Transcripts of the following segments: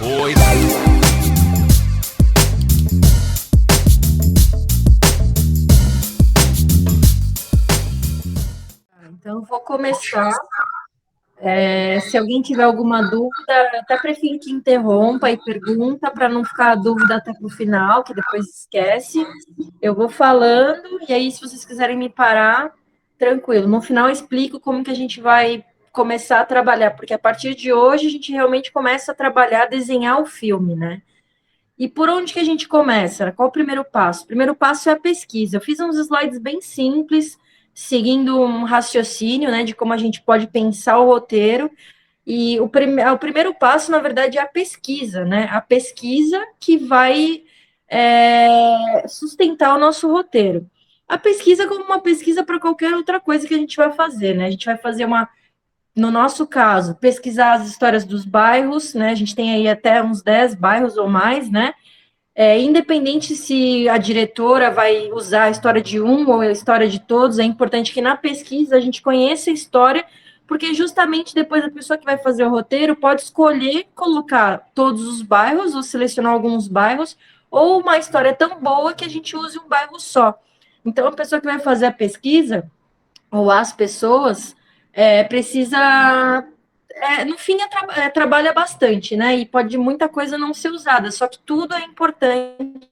Oi. Então, eu vou começar. Se alguém tiver alguma dúvida, até prefiro que interrompa e pergunta, para não ficar a dúvida até para o final, que depois esquece. Eu vou falando, e aí, se vocês quiserem me parar, tranquilo. No final, eu explico como que a gente vai começar a trabalhar, porque a partir de hoje a gente realmente começa a trabalhar, desenhar o filme, né? E por onde que a gente começa? Qual o primeiro passo? O primeiro passo é a pesquisa. Eu fiz uns slides bem simples, seguindo um raciocínio, né, de como a gente pode pensar o roteiro. E o primeiro passo, na verdade, é a pesquisa, né? A pesquisa que vai sustentar o nosso roteiro. A pesquisa como uma pesquisa para qualquer outra coisa que a gente vai fazer, né? A gente vai fazer no nosso caso, pesquisar as histórias dos bairros, né? A gente tem aí até uns 10 bairros ou mais, né? Independente se a diretora vai usar a história de um ou a história de todos, é importante que na pesquisa a gente conheça a história, porque justamente depois a pessoa que vai fazer o roteiro pode escolher colocar todos os bairros ou selecionar alguns bairros, ou uma história tão boa que a gente use um bairro só. Então, a pessoa que vai fazer a pesquisa, ou as pessoas, precisa no fim, trabalha bastante, né? E pode muita coisa não ser usada, só que tudo é importante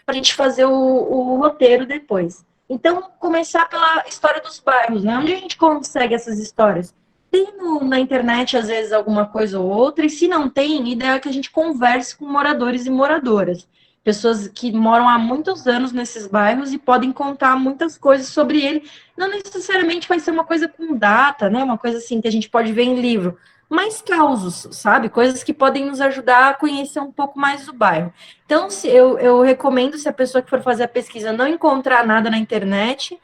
para a gente fazer o roteiro depois. Então, começar pela história dos bairros, né? Onde a gente consegue essas histórias? Tem na internet, às vezes, alguma coisa ou outra, e se não tem, ideia é que a gente converse com moradores e moradoras. Pessoas que moram há muitos anos nesses bairros e podem contar muitas coisas sobre ele. Não necessariamente vai ser uma coisa com data, né? Uma coisa assim que a gente pode ver em livro, mas causos, sabe? Coisas que podem nos ajudar a conhecer um pouco mais do bairro. Então, eu recomendo, se a pessoa que for fazer a pesquisa não encontrar nada na internet,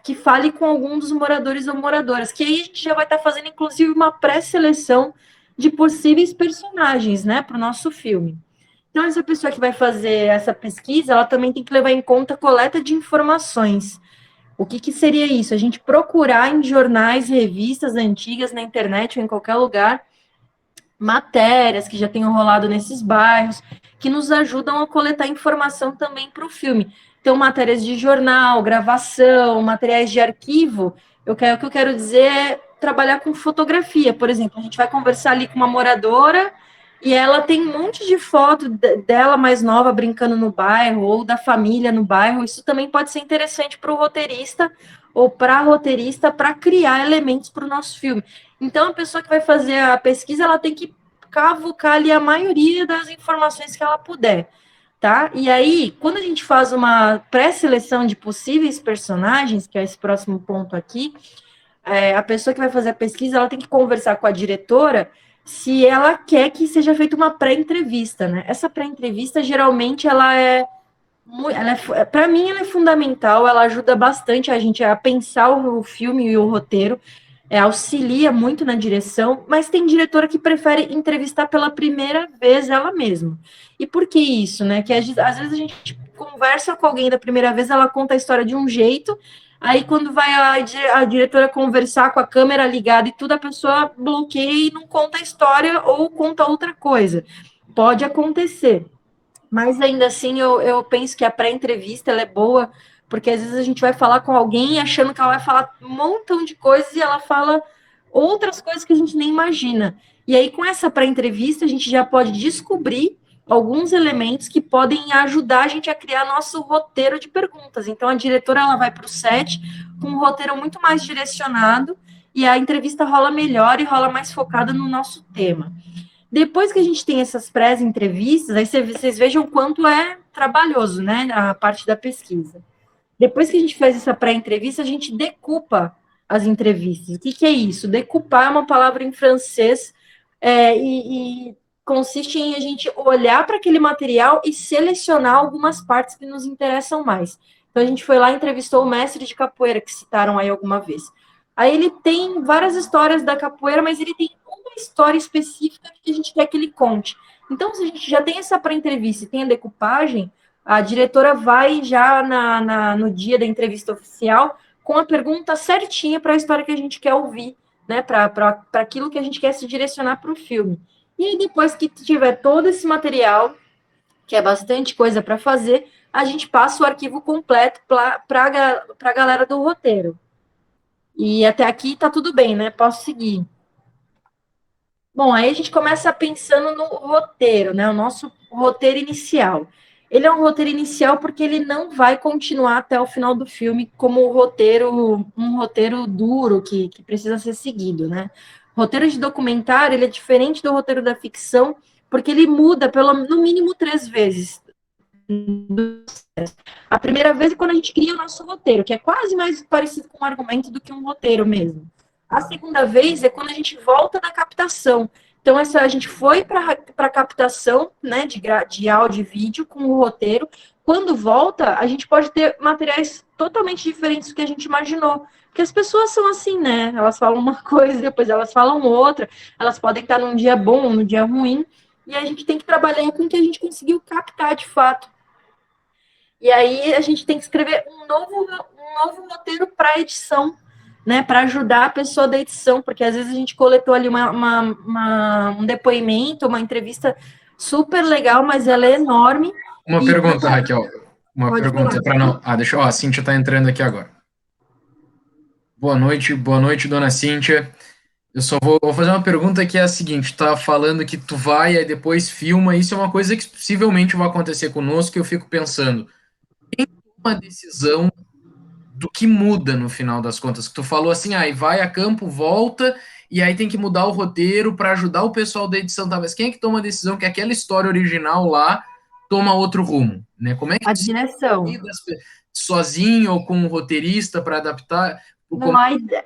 que fale com algum dos moradores ou moradoras, que aí a gente já vai estar fazendo, inclusive, uma pré-seleção de possíveis personagens, né, para o nosso filme. Então, essa pessoa que vai fazer essa pesquisa, ela também tem que levar em conta a coleta de informações. O que seria isso? A gente procurar em jornais, revistas antigas, na internet ou em qualquer lugar, matérias que já tenham rolado nesses bairros, que nos ajudam a coletar informação também para o filme. Então, matérias de jornal, gravação, materiais de arquivo. O que eu quero dizer é trabalhar com fotografia. Por exemplo, a gente vai conversar ali com uma moradora e ela tem um monte de foto dela mais nova brincando no bairro, ou da família no bairro. Isso também pode ser interessante para o roteirista ou para a roteirista para criar elementos para o nosso filme. Então, a pessoa que vai fazer a pesquisa, ela tem que cavucar ali a maioria das informações que ela puder, tá? E aí, quando a gente faz uma pré-seleção de possíveis personagens, que é esse próximo ponto aqui, a pessoa que vai fazer a pesquisa, ela tem que conversar com a diretora se ela quer que seja feita uma pré-entrevista, né? Essa pré-entrevista, geralmente, para mim, ela é fundamental, ela ajuda bastante a gente a pensar o filme e o roteiro, auxilia muito na direção, mas tem diretora que prefere entrevistar pela primeira vez ela mesma. E por que isso, né? Que às vezes a gente conversa com alguém da primeira vez, ela conta a história de um jeito, aí quando vai a diretora conversar com a câmera ligada e tudo, a pessoa bloqueia e não conta a história ou conta outra coisa. Pode acontecer. Mas ainda assim, eu penso que a pré-entrevista ela é boa, porque às vezes a gente vai falar com alguém achando que ela vai falar um montão de coisas e ela fala outras coisas que a gente nem imagina. E aí, com essa pré-entrevista, a gente já pode descobrir alguns elementos que podem ajudar a gente a criar nosso roteiro de perguntas. Então, a diretora ela vai para o set com um roteiro muito mais direcionado e a entrevista rola melhor e rola mais focada no nosso tema. Depois que a gente tem essas pré-entrevistas, aí vocês vejam o quanto é trabalhoso, né, a parte da pesquisa. Depois que a gente faz essa pré-entrevista, a gente decupa as entrevistas. O que é isso? Decupar é uma palavra em francês e consiste em a gente olhar para aquele material e selecionar algumas partes que nos interessam mais. Então, a gente foi lá e entrevistou o mestre de capoeira, que citaram aí alguma vez. Aí ele tem várias histórias da capoeira, mas ele tem uma história específica que a gente quer que ele conte. Então, se a gente já tem essa pré-entrevista e tem a decupagem, a diretora vai já no dia da entrevista oficial com a pergunta certinha para a história que a gente quer ouvir, né? Para aquilo que a gente quer se direcionar para o filme. E aí, depois que tiver todo esse material, que é bastante coisa para fazer, a gente passa o arquivo completo para a galera do roteiro. E até aqui tá tudo bem, né? Posso seguir. Bom, aí a gente começa pensando no roteiro, né? O nosso roteiro inicial. Ele é um roteiro inicial porque ele não vai continuar até o final do filme como um roteiro duro que precisa ser seguido, né? O roteiro de documentário, ele é diferente do roteiro da ficção, porque ele muda no mínimo 3 vezes. A primeira vez é quando a gente cria o nosso roteiro, que é quase mais parecido com um argumento do que um roteiro mesmo. A segunda vez é quando a gente volta da captação. Então, a gente foi para a captação, né, de áudio e vídeo com o roteiro. Quando volta, a gente pode ter materiais totalmente diferentes do que a gente imaginou. Porque as pessoas são assim, né? Elas falam uma coisa, depois elas falam outra. Elas podem estar num dia bom, num dia ruim. E a gente tem que trabalhar com o que a gente conseguiu captar de fato. E aí a gente tem que escrever um novo roteiro para edição, né? Para ajudar a pessoa da edição, porque às vezes a gente coletou ali um depoimento, uma entrevista super legal, mas ela é enorme. Uma E pergunta, Raquel. Uma pode pergunta falar. para não. Ah, deixa eu. Ó, a Cíntia está entrando aqui agora. Boa noite, dona Cíntia. Eu só vou fazer uma pergunta que é a seguinte: tá falando que tu vai e depois filma, isso é uma coisa que possivelmente vai acontecer conosco, e eu fico pensando, uma decisão do que muda no final das contas, que tu falou assim, aí vai a campo, volta, e aí tem que mudar o roteiro para ajudar o pessoal da edição, tá? Mas quem é que toma a decisão que aquela história original lá toma outro rumo, né? Como é que A tu se direção. lida sozinho ou com um roteirista para adaptar? Não,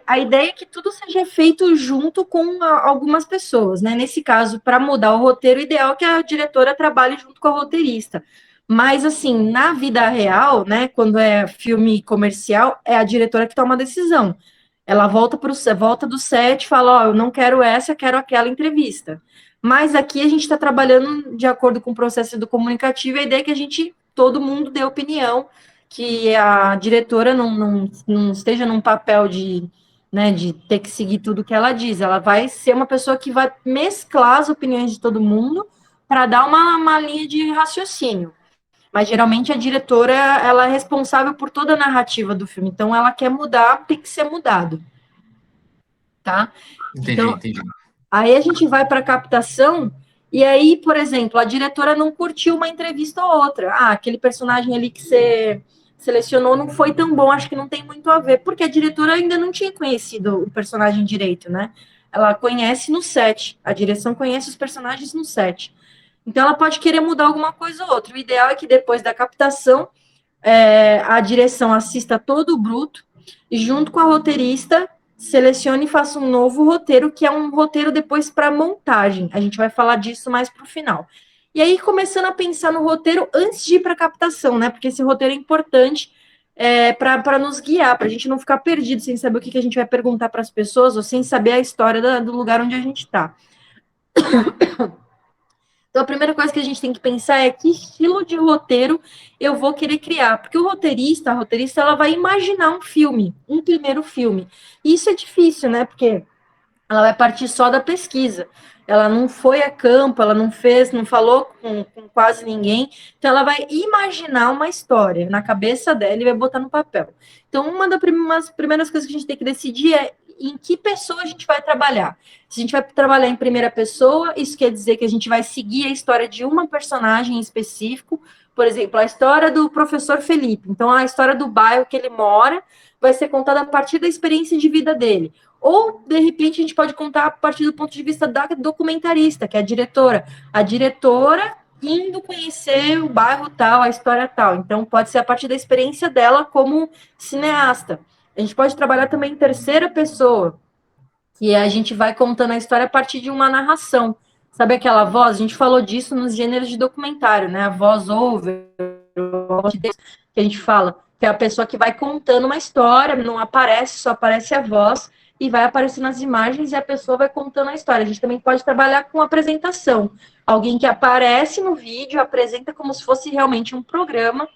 a ideia é que tudo seja feito junto com algumas pessoas, né? Nesse caso, para mudar o roteiro, o ideal é que a diretora trabalhe junto com a roteirista. Mas, assim, na vida real, né, quando é filme comercial, é a diretora que toma a decisão. Ela volta do set e fala, ó, eu não quero essa, quero aquela entrevista. Mas aqui a gente está trabalhando de acordo com o processo do comunicativo, e a ideia é que todo mundo dê opinião, que a diretora não esteja num papel né, de ter que seguir tudo que ela diz. Ela vai ser uma pessoa que vai mesclar as opiniões de todo mundo para dar uma linha de raciocínio. Mas geralmente a diretora, ela é responsável por toda a narrativa do filme. Então ela quer mudar, tem que ser mudado, tá? Entendi, Então, entendi. aí a gente vai para a captação, e aí, por exemplo, a diretora não curtiu uma entrevista ou outra. Ah, aquele personagem ali que você selecionou não foi tão bom, acho que não tem muito a ver, porque a diretora ainda não tinha conhecido o personagem direito, né? Ela conhece no set, a direção conhece os personagens no set. Então ela pode querer mudar alguma coisa ou outra. O ideal é que depois da captação, a direção assista todo o bruto e, junto com a roteirista, selecione e faça um novo roteiro, que é um roteiro depois para montagem. A gente vai falar disso mais para o final. E aí, começando a pensar no roteiro antes de ir para a captação, né? Porque esse roteiro é importante para nos guiar, para a gente não ficar perdido sem saber o que a gente vai perguntar para as pessoas ou sem saber a história do lugar onde a gente está. Então, a primeira coisa que a gente tem que pensar é que estilo de roteiro eu vou querer criar. Porque a roteirista, ela vai imaginar um filme, um primeiro filme. E isso é difícil, né? Porque ela vai partir só da pesquisa. Ela não foi a campo, ela não fez, não falou com quase ninguém. Então, ela vai imaginar uma história na cabeça dela e vai botar no papel. Então, uma das primeiras coisas que a gente tem que decidir é em que pessoa a gente vai trabalhar. Se a gente vai trabalhar em primeira pessoa, isso quer dizer que a gente vai seguir a história de uma personagem em específico. Por exemplo, a história do professor Felipe. Então, a história do bairro que ele mora vai ser contada a partir da experiência de vida dele. Ou, de repente, a gente pode contar a partir do ponto de vista da documentarista, que é a diretora. A diretora indo conhecer o bairro tal, a história tal. Então, pode ser a partir da experiência dela como cineasta. A gente pode trabalhar também em terceira pessoa, que a gente vai contando a história a partir de uma narração. Sabe aquela voz? A gente falou disso nos gêneros de documentário, né? A voz over, que a gente fala, que é a pessoa que vai contando uma história, não aparece, só aparece a voz, e vai aparecendo as imagens e a pessoa vai contando a história. A gente também pode trabalhar com apresentação. Alguém que aparece no vídeo, apresenta como se fosse realmente um programa,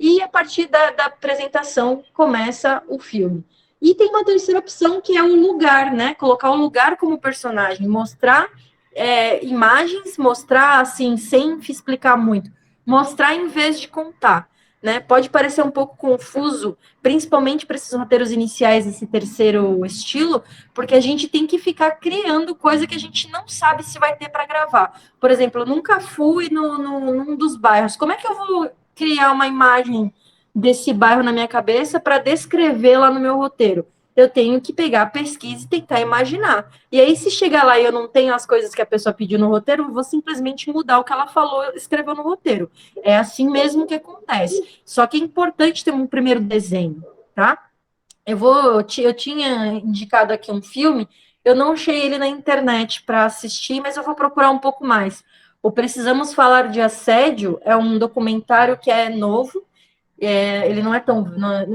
e a partir da apresentação começa o filme. E tem uma terceira opção, que é o lugar, né? Colocar o lugar como personagem, mostrar imagens, mostrar assim, sem explicar muito, mostrar em vez de contar, né? Pode parecer um pouco confuso, principalmente para esses roteiros iniciais desse terceiro estilo, porque a gente tem que ficar criando coisa que a gente não sabe se vai ter para gravar. Por exemplo, eu nunca fui num dos bairros. Como é que eu vou criar uma imagem desse bairro na minha cabeça para descrever lá no meu roteiro? Eu tenho que pegar a pesquisa e tentar imaginar. E aí, se chegar lá e eu não tenho as coisas que a pessoa pediu no roteiro, eu vou simplesmente mudar o que ela falou, escreveu no roteiro. É assim mesmo que acontece. Só que é importante ter um primeiro desenho, tá? Eu tinha indicado aqui um filme, eu não achei ele na internet para assistir, mas eu vou procurar um pouco mais. O Precisamos Falar de Assédio é um documentário que é novo, ele não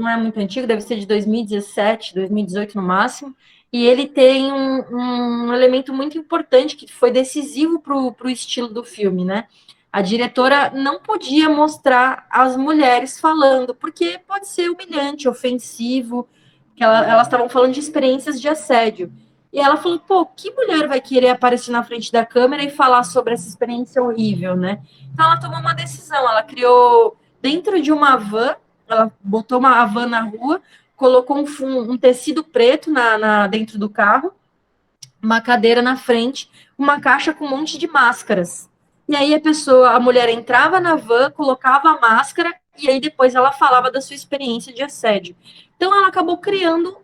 é muito antigo, deve ser de 2017, 2018 no máximo, e ele tem um elemento muito importante que foi decisivo para o estilo do filme, né? A diretora não podia mostrar as mulheres falando, porque pode ser humilhante, ofensivo, que elas estavam falando de experiências de assédio. E ela falou, pô, que mulher vai querer aparecer na frente da câmera e falar sobre essa experiência horrível, né? Então ela tomou uma decisão, ela criou dentro de uma van, ela botou uma van na rua, colocou um tecido preto dentro do carro, uma cadeira na frente, uma caixa com um monte de máscaras. E aí a mulher entrava na van, colocava a máscara e aí depois ela falava da sua experiência de assédio. Então ela acabou criando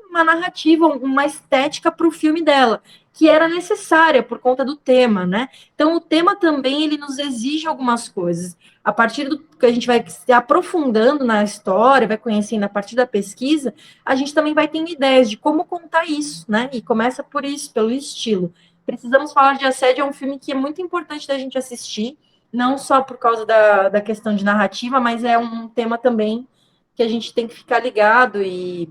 uma narrativa, uma estética para o filme dela, que era necessária por conta do tema, né? Então o tema também ele nos exige algumas coisas. A partir do que a gente vai se aprofundando na história, vai conhecendo a partir da pesquisa, a gente também vai tendo ideias de como contar isso, né? E começa por isso, pelo estilo. Precisamos Falar de Assédio é um filme que é muito importante da gente assistir, não só por causa da questão de narrativa, mas é um tema também que a gente tem que ficar ligado e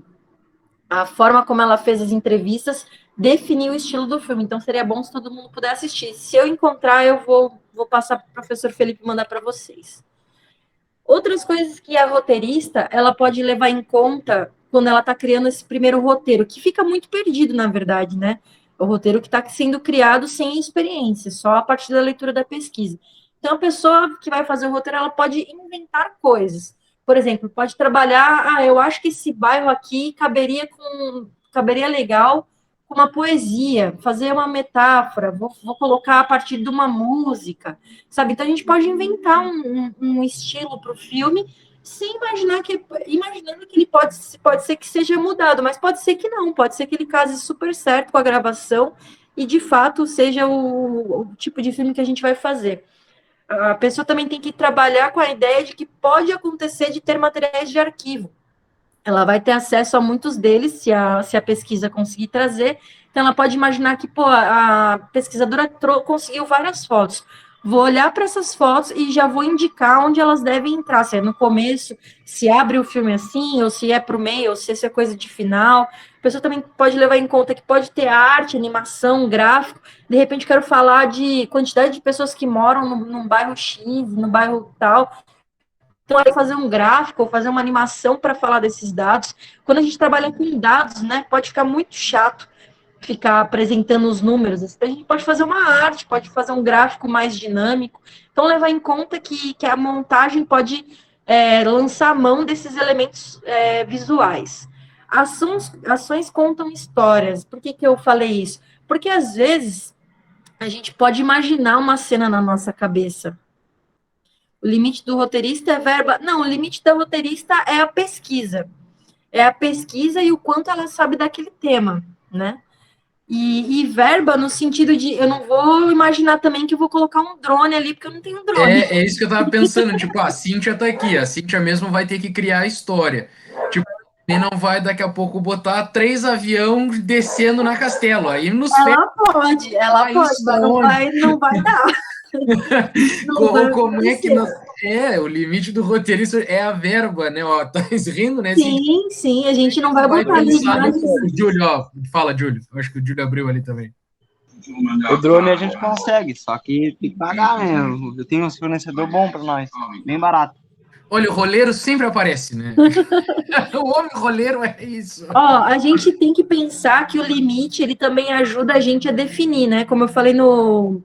a forma como ela fez as entrevistas definiu o estilo do filme. Então seria bom se todo mundo puder assistir. Se eu encontrar, eu vou passar para o professor Felipe mandar para vocês. Outras coisas que a roteirista ela pode levar em conta quando ela está criando esse primeiro roteiro, que fica muito perdido, na verdade, né? O roteiro que está sendo criado sem experiência, só a partir da leitura da pesquisa. Então, a pessoa que vai fazer o roteiro, ela pode inventar coisas. Por exemplo, pode trabalhar, eu acho que esse bairro aqui caberia legal com uma poesia, fazer uma metáfora, vou colocar a partir de uma música, sabe? Então a gente pode inventar um estilo para o filme sem imaginando que ele pode ser que seja mudado, mas pode ser que não, pode ser que ele case super certo com a gravação e de fato seja o tipo de filme que a gente vai fazer. A pessoa também tem que trabalhar com a ideia de que pode acontecer de ter materiais de arquivo. Ela vai ter acesso a muitos deles, se a pesquisa conseguir trazer. Então, ela pode imaginar que, pô, a pesquisadora conseguiu várias fotos. Vou olhar para essas fotos e já vou indicar onde elas devem entrar, se é no começo, se abre o filme assim, ou se é para o meio, ou se isso é coisa de final. A pessoa também pode levar em conta que pode ter arte, animação, gráfico. De repente, quero falar de quantidade de pessoas que moram num bairro X, no bairro tal. Então, aí fazer um gráfico ou fazer uma animação para falar desses dados. Quando a gente trabalha com dados, né, pode ficar muito chato ficar apresentando os números. A gente pode fazer uma arte, pode fazer um gráfico mais dinâmico. Então, levar em conta que a montagem pode lançar a mão desses elementos visuais. Ações contam histórias. Por que eu falei isso? Porque, às vezes, a gente pode imaginar uma cena na nossa cabeça. O limite do roteirista é verba. Não, o limite da roteirista é a pesquisa. É a pesquisa e o quanto ela sabe daquele tema, né? E verba no sentido de eu não vou imaginar também que eu vou colocar um drone ali, porque eu não tenho um drone. É isso que eu tava pensando, tipo, a Cíntia tá aqui, a Cíntia mesmo vai ter que criar a história. Tipo, e não vai daqui a pouco botar 3 aviões descendo na Castelo. Aí nos Ela pode, mas não vai dar. Não vai Como é que acontecer. nós... o limite do roteirista é a verba, né? Ó, tá rindo, né, Cíntia? Sim, a Como é gente que não tu vai vai botar ali pensar imagens. o Júlio, ó, fala, Júlio. Eu acho que o Júlio abriu ali também. O drone a gente consegue, só que tem que pagar mesmo. Eu tenho um fornecedor bom para nós, bem barato. Olha, o roleiro sempre aparece, né? O homem roleiro é isso. Ó, a gente tem que pensar que o limite, ele também ajuda a gente a definir, né? Como eu falei no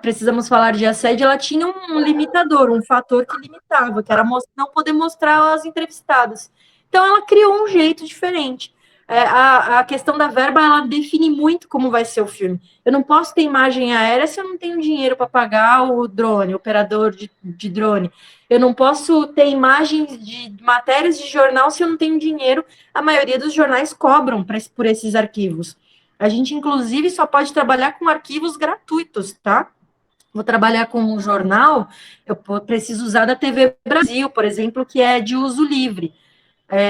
Precisamos Falar de Assédio, ela tinha um limitador, um fator que limitava, que era não poder mostrar as entrevistadas. Então, ela criou um jeito diferente. A questão da verba, ela define muito como vai ser o filme. Eu não posso ter imagem aérea se eu não tenho dinheiro para pagar o drone, o operador de drone. Eu não posso ter imagens de matérias de jornal se eu não tenho dinheiro. A maioria dos jornais cobram por esses arquivos. A gente, inclusive, só pode trabalhar com arquivos gratuitos, tá? Vou trabalhar com um jornal, eu preciso usar da TV Brasil, por exemplo, que é de uso livre.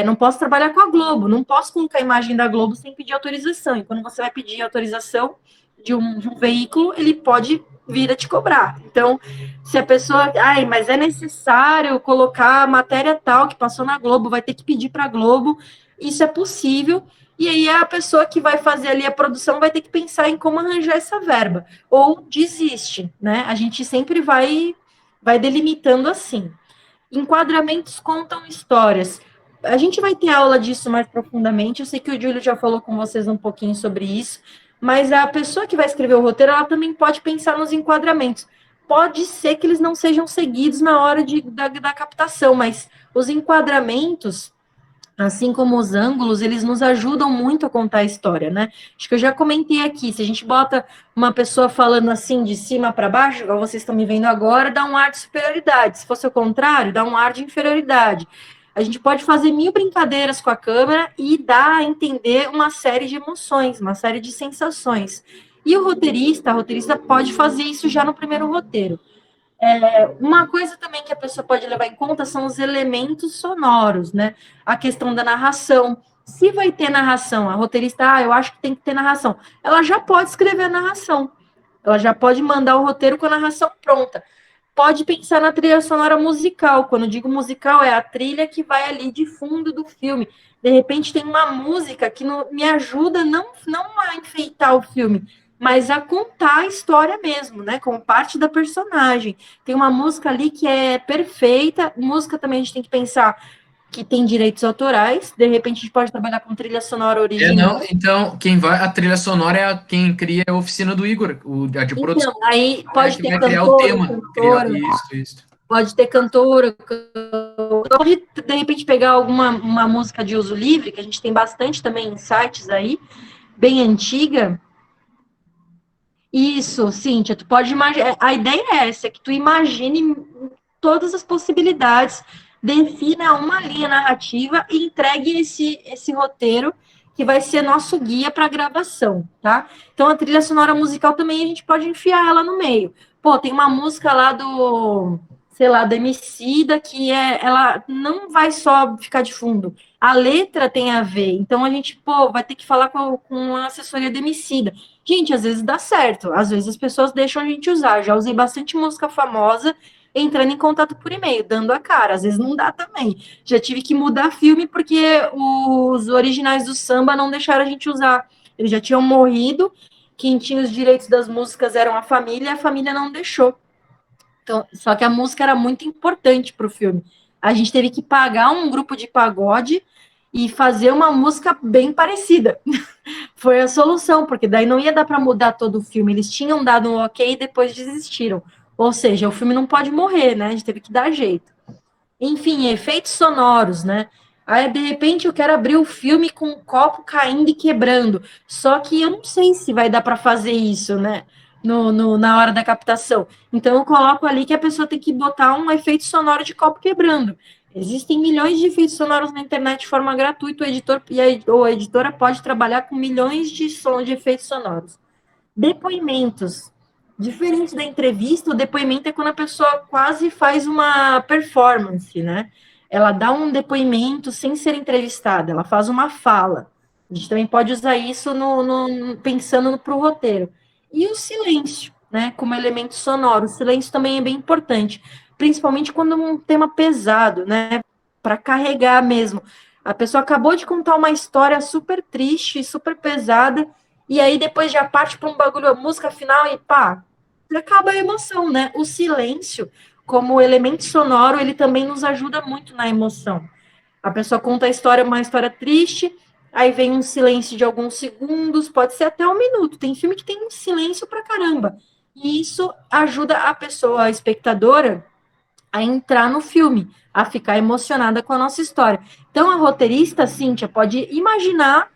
Não posso trabalhar com a Globo, não posso colocar a imagem da Globo sem pedir autorização. E quando você vai pedir autorização de um veículo, ele pode vir a te cobrar. Então, se a pessoa, mas é necessário colocar a matéria tal que passou na Globo, vai ter que pedir para a Globo, isso é possível. E aí a pessoa que vai fazer ali a produção vai ter que pensar em como arranjar essa verba. Ou desiste, né? A gente sempre vai delimitando assim. Enquadramentos contam histórias. A gente vai ter aula disso mais profundamente. Eu sei que o Júlio já falou com vocês um pouquinho sobre isso, mas a pessoa que vai escrever o roteiro, ela também pode pensar nos enquadramentos. Pode ser que eles não sejam seguidos na hora da captação, mas os enquadramentos, assim como os ângulos, eles nos ajudam muito a contar a história, né? Acho que eu já comentei aqui, se a gente bota uma pessoa falando assim de cima para baixo, igual vocês estão me vendo agora, dá um ar de superioridade. Se fosse o contrário, dá um ar de inferioridade. A gente pode fazer mil brincadeiras com a câmera e dar a entender uma série de emoções, uma série de sensações. E o roteirista, a roteirista pode fazer isso já no primeiro roteiro. Uma coisa também que a pessoa pode levar em conta são os elementos sonoros, né? A questão da narração. Se vai ter narração, a roteirista, eu acho que tem que ter narração. Ela já pode escrever a narração. Ela já pode mandar o roteiro com a narração pronta. Pode pensar na trilha sonora musical. Quando eu digo musical, é a trilha que vai ali de fundo do filme. De repente tem uma música que me ajuda não a enfeitar o filme, mas a contar a história mesmo, né? Como parte da personagem. Tem uma música ali que é perfeita. Música também a gente tem que pensar que tem direitos autorais. De repente a gente pode trabalhar com trilha sonora original. Não, então, a trilha sonora quem cria é a oficina do Igor, a de produção. Então, aí pode ter vai criar o cantor, tema. cantora, Isso. pode ter cantora, pode de repente pegar uma música de uso livre, que a gente tem bastante também em sites aí, bem antiga. Isso, Cíntia, tu pode imaginar. A ideia é essa, que tu imagine todas as possibilidades, defina uma linha narrativa e entregue esse roteiro que vai ser nosso guia para a gravação, tá? Então, a trilha sonora musical também a gente pode enfiar ela no meio. Pô, tem uma música lá sei lá, do Emicida, que ela não vai só ficar de fundo. A letra tem a ver. Então, a gente, vai ter que falar com a assessoria do Emicida. Gente, às vezes dá certo. Às vezes as pessoas deixam a gente usar. Já usei bastante música famosa entrando em contato por e-mail, dando a cara. Às vezes não dá também. Já tive que mudar filme porque os originais do samba não deixaram a gente usar. Eles já tinham morrido. Quem tinha os direitos das músicas eram a família não deixou. Então, só que a música era muito importante para o filme. A gente teve que pagar um grupo de pagode e fazer uma música bem parecida. Foi a solução, porque daí não ia dar para mudar todo o filme. Eles tinham dado um ok e depois desistiram. Ou seja, o filme não pode morrer, né? A gente teve que dar jeito. Enfim, efeitos sonoros, né? Aí, de repente, eu quero abrir o filme com um copo caindo e quebrando. Só que eu não sei se vai dar para fazer isso, né? Na hora da captação. Então, eu coloco ali que a pessoa tem que botar um efeito sonoro de copo quebrando. Existem milhões de efeitos sonoros na internet de forma gratuita. O editor ou a editora pode trabalhar com milhões de efeitos sonoros. Depoimentos. Diferente da entrevista, o depoimento é quando a pessoa quase faz uma performance, né? Ela dá um depoimento sem ser entrevistada, ela faz uma fala. A gente também pode usar isso pensando para o roteiro. E o silêncio, né? Como elemento sonoro. O silêncio também é bem importante, principalmente quando é um tema pesado, né? Para carregar mesmo. A pessoa acabou de contar uma história super triste, super pesada, e aí depois já parte para um bagulho, a música final e pá, acaba a emoção, né? O silêncio, como o elemento sonoro, ele também nos ajuda muito na emoção. A pessoa conta a história, uma história triste, aí vem um silêncio de alguns segundos, pode ser até um minuto. Tem filme que tem um silêncio pra caramba. E isso ajuda a pessoa, a espectadora, a entrar no filme, a ficar emocionada com a nossa história. Então, a roteirista, Cíntia, pode imaginar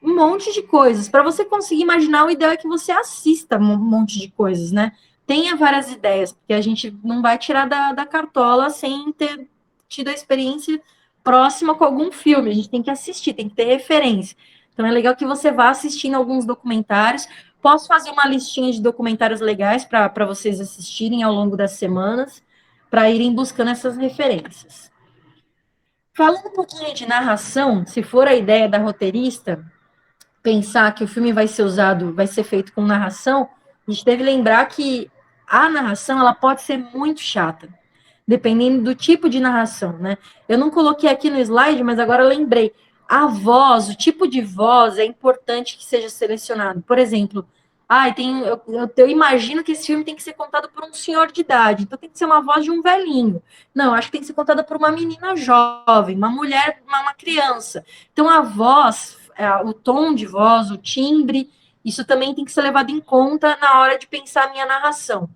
um monte de coisas. Para você conseguir imaginar, o ideal é que você assista um monte de coisas, né? Tenha várias ideias, porque a gente não vai tirar da cartola sem ter tido a experiência próxima com algum filme. A gente tem que assistir, tem que ter referência. Então, é legal que você vá assistindo alguns documentários. Posso fazer uma listinha de documentários legais para vocês assistirem ao longo das semanas, para irem buscando essas referências. Falando um pouquinho de narração, se for a ideia da roteirista, pensar que o filme vai ser usado, vai ser feito com narração, a gente deve lembrar que a narração, ela pode ser muito chata, dependendo do tipo de narração, né? Eu não coloquei aqui no slide, mas agora lembrei. A voz, o tipo de voz é importante que seja selecionado. Por exemplo, eu imagino que esse filme tem que ser contado por um senhor de idade, então tem que ser uma voz de um velhinho. Não, acho que tem que ser contada por uma menina jovem, uma mulher, uma criança. Então a voz, o tom de voz, o timbre, isso também tem que ser levado em conta na hora de pensar a minha narração.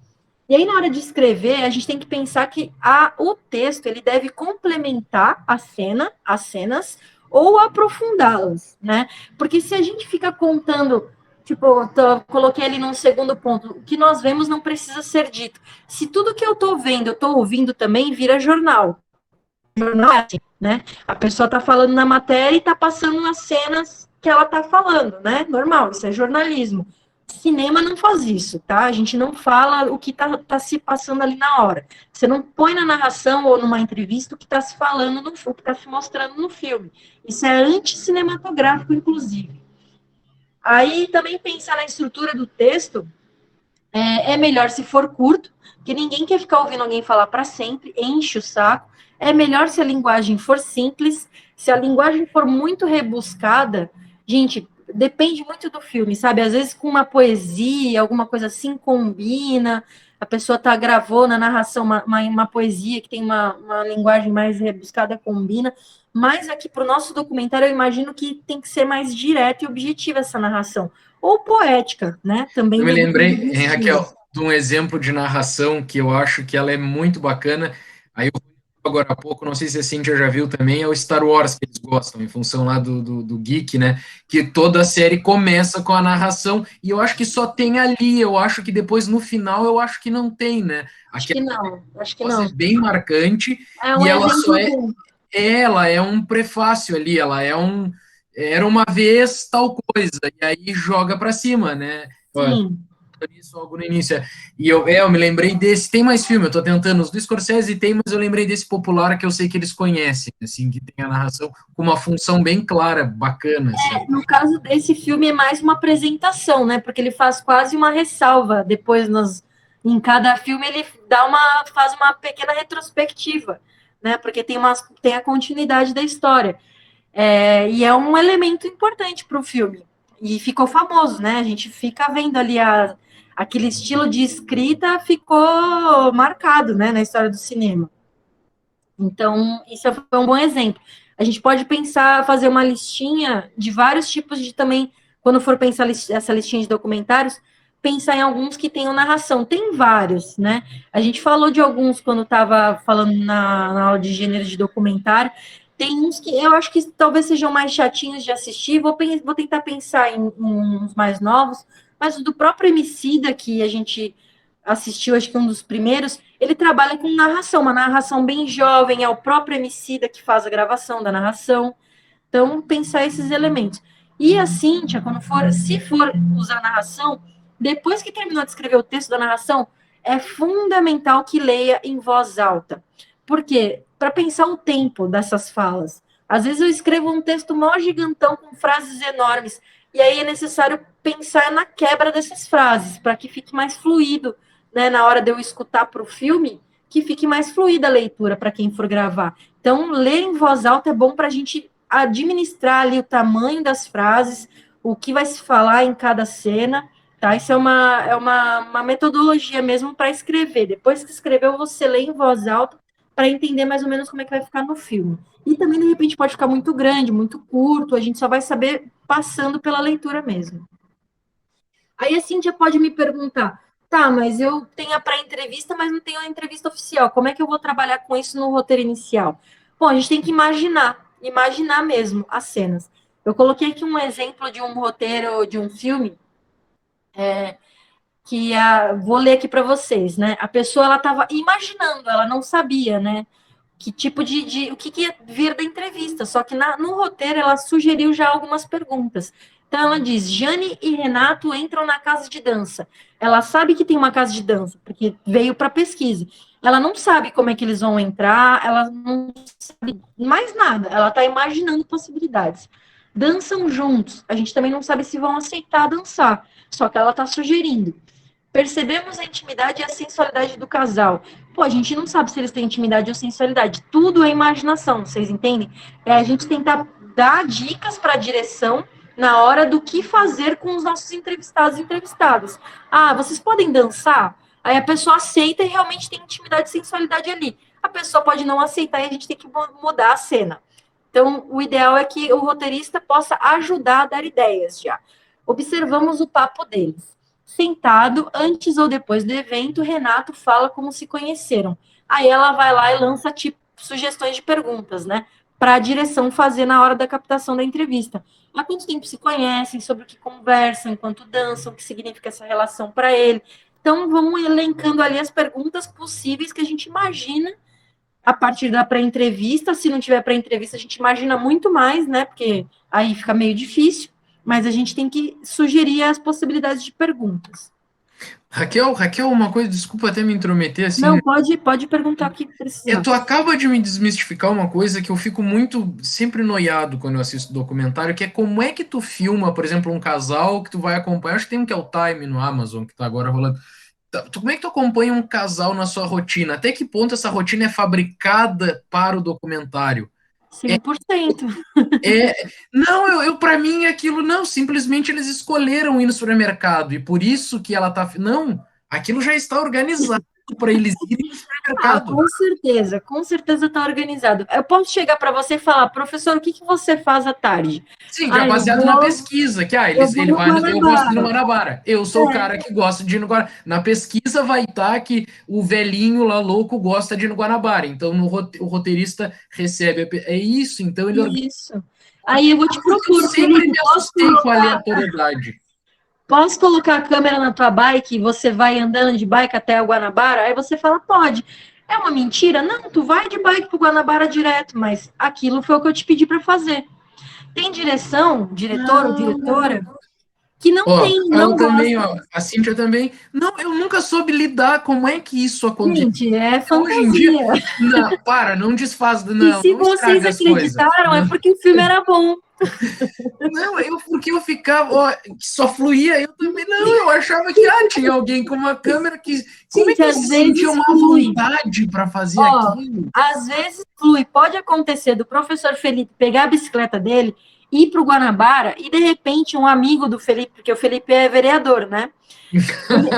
E aí, na hora de escrever, a gente tem que pensar que o texto ele deve complementar as cenas, ou aprofundá-las, né? Porque se a gente fica contando, tipo, coloquei ali num segundo ponto, o que nós vemos não precisa ser dito. Se tudo que eu estou vendo, eu estou ouvindo também, vira jornal. Jornal é assim, né? A pessoa está falando na matéria e está passando as cenas que ela está falando, né? Normal, isso é jornalismo. Cinema não faz isso, tá? A gente não fala o que tá se passando ali na hora. Você não põe na narração ou numa entrevista o que está se falando, o que está se mostrando no filme. Isso é anticinematográfico, inclusive. Aí também pensar na estrutura do texto é melhor se for curto, porque ninguém quer ficar ouvindo alguém falar para sempre, enche o saco. É melhor se a linguagem for simples, se a linguagem for muito rebuscada, gente, depende muito do filme, sabe? Às vezes com uma poesia, alguma coisa assim combina, a pessoa gravou na narração uma poesia que tem uma linguagem mais rebuscada, combina, mas aqui para o nosso documentário eu imagino que tem que ser mais direta e objetiva essa narração. Ou poética, né? Também Eu me lembrei, Raquel, de um exemplo de narração que eu acho que ela é muito bacana. Aí eu agora há pouco, não sei se a Cíntia já viu também, é o Star Wars que eles gostam, em função lá do Geek, né? Que toda a série começa com a narração, e eu acho que só tem ali, eu acho que depois no final eu acho que não tem, né? Acho que não. É bem marcante, É um e ela só exemplo ela é um prefácio ali, ela é era uma vez tal coisa, e aí joga para cima, né? sim. Isso logo no início. E eu me lembrei desse. Tem mais filme, eu tô tentando. Os do Scorsese tem, mas eu lembrei desse popular que eu sei que eles conhecem, assim, que tem a narração com uma função bem clara, bacana. Assim. No caso desse filme é mais uma apresentação, né? Porque ele faz quase uma ressalva. Depois, em cada filme, ele faz uma pequena retrospectiva, né? Porque tem a continuidade da história. E é um elemento importante para o filme. E ficou famoso, né? A gente fica vendo ali aquele estilo de escrita ficou marcado, né, na história do cinema. Então, isso foi um bom exemplo. A gente pode pensar, fazer uma listinha de vários tipos de também, quando for pensar essa listinha de documentários, pensar em alguns que tenham narração. Tem vários, né? A gente falou de alguns quando estava falando na aula de gênero de documentário. Tem uns que eu acho que talvez sejam mais chatinhos de assistir. Vou tentar pensar em uns mais novos, mas o do próprio Emicida, que a gente assistiu, acho que um dos primeiros, ele trabalha com narração, uma narração bem jovem, é o próprio Emicida que faz a gravação da narração. Então, pensar esses elementos. E a Cíntia, se for usar narração, depois que terminou de escrever o texto da narração, é fundamental que leia em voz alta. Por quê? Para pensar o tempo dessas falas. Às vezes eu escrevo um texto mó gigantão com frases enormes, e aí é necessário pensar na quebra dessas frases, para que fique mais fluido, né, na hora de eu escutar para o filme, que fique mais fluida a leitura para quem for gravar. Então, ler em voz alta é bom para a gente administrar ali o tamanho das frases, o que vai se falar em cada cena, tá? Isso é uma metodologia mesmo para escrever. Depois que escreveu, você lê em voz alta para entender mais ou menos como é que vai ficar no filme. E também, de repente, pode ficar muito grande, muito curto, a gente só vai saber passando pela leitura mesmo. Aí a Cíntia pode me perguntar, tá, mas eu tenho a pré-entrevista, mas não tenho a entrevista oficial. Como é que eu vou trabalhar com isso no roteiro inicial? Bom, a gente tem que imaginar mesmo as cenas. Eu coloquei aqui um exemplo de um roteiro de um filme vou ler aqui para vocês, né? A pessoa ela estava imaginando, ela não sabia, né? Que tipo o que ia vir da entrevista. Só que no roteiro ela sugeriu já algumas perguntas. Então ela diz: Jane e Renato entram na casa de dança. Ela sabe que tem uma casa de dança, porque veio para pesquisa. Ela não sabe como é que eles vão entrar, ela não sabe mais nada, ela está imaginando possibilidades. Dançam juntos, a gente também não sabe se vão aceitar dançar, só que ela está sugerindo. Percebemos a intimidade e a sensualidade do casal. Pô, a gente não sabe se eles têm intimidade ou sensualidade. Tudo é imaginação, vocês entendem? É a gente tentar dar dicas para a direção na hora do que fazer com os nossos entrevistados e entrevistadas. Ah, vocês podem dançar? Aí a pessoa aceita e realmente tem intimidade e sensualidade ali. A pessoa pode não aceitar e a gente tem que mudar a cena. Então, o ideal é que o roteirista possa ajudar a dar ideias já. Observamos o papo deles. Sentado, antes ou depois do evento, Renato fala como se conheceram. Aí ela vai lá e lança tipo sugestões de perguntas, né? Para a direção fazer na hora da captação da entrevista. Há quanto tempo se conhecem, sobre o que conversam, enquanto dançam, o que significa essa relação para ele. Então, vamos elencando ali as perguntas possíveis que a gente imagina a partir da pré-entrevista. Se não tiver pré-entrevista, a gente imagina muito mais, né? Porque aí fica meio difícil. Mas a gente tem que sugerir as possibilidades de perguntas. Raquel, uma coisa, desculpa até me intrometer assim. Não, pode perguntar o que precisar. Tu acaba de me desmistificar uma coisa que eu fico muito sempre noiado quando eu assisto documentário, que é como é que tu filma, por exemplo, um casal que tu vai acompanhar. Acho que tem um que é o Time no Amazon, que tá agora rolando. Como é que tu acompanha um casal na sua rotina? Até que ponto essa rotina é fabricada para o documentário? 100%. É, não, eu para mim aquilo não, simplesmente eles escolheram ir no supermercado e por isso que ela tá, não, aquilo já está organizado para eles irem no supermercado. Com certeza está organizado. Eu posso chegar para você e falar, professor, o que você faz à tarde? Sim, já baseado na pesquisa, que ele vai, eu gosto de ir no Guanabara. Eu sou o cara que gosta de ir no Guanabara. Na pesquisa vai estar que o velhinho lá louco gosta de ir no Guanabara. Então o roteirista recebe. É isso, então ele Isso. Aí eu vou te propor. Eu sempre me assustei com a aleatoriedade. Posso colocar a câmera na tua bike e você vai andando de bike até o Guanabara? Aí você fala, pode. É uma mentira? Não, tu vai de bike pro Guanabara direto, mas aquilo foi o que eu te pedi para fazer. Tem diretor ou diretora, que não tem, não também, a Cíntia também. Não, eu nunca soube lidar como é que isso acontece. Gente, é fantasia. Hoje em dia, não desfaz, não. E se vocês acreditaram, é porque o filme era bom. Não, porque eu ficava, só fluía, eu também não, eu achava que tinha alguém com uma câmera que. Como é que você sentia uma vontade para fazer aquilo? Às vezes flui, pode acontecer do professor Felipe pegar a bicicleta dele, ir para o Guanabara e de repente um amigo do Felipe, porque o Felipe é vereador, né?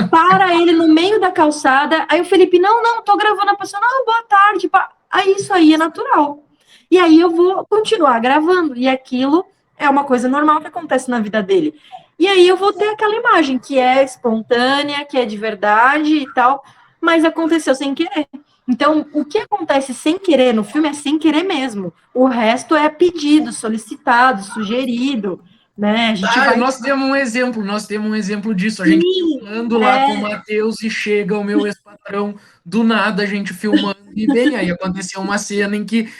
Para ele no meio da calçada, aí o Felipe, não, tô gravando, a pessoa, não, boa tarde, aí isso aí é natural. E aí eu vou continuar gravando, e aquilo é uma coisa normal que acontece na vida dele. E aí eu vou ter aquela imagem que é espontânea, que é de verdade e tal, mas aconteceu sem querer. Então, o que acontece sem querer no filme é sem querer mesmo. O resto é pedido, solicitado, sugerido, né? A gente nós temos um exemplo disso. A gente filmando lá com o Matheus e chega o meu ex-patrão, do nada a gente filmando e bem, aí aconteceu uma cena em que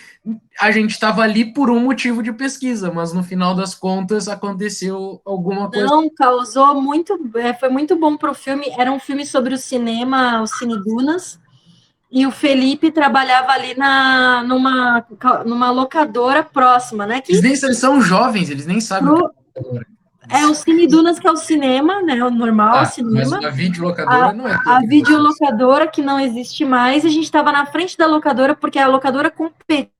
a gente estava ali por um motivo de pesquisa, mas no final das contas aconteceu alguma coisa. Não, causou muito, foi muito bom para o filme. Era um filme sobre o cinema, o Cine Dunas, e o Felipe trabalhava ali numa locadora próxima, né? Eles são jovens, eles nem sabem. O Cine Dunas, que é o cinema, né? O normal, o cinema. Mas a videolocadora não é. A videolocadora que não existe mais. A gente estava na frente da locadora, porque a locadora competia,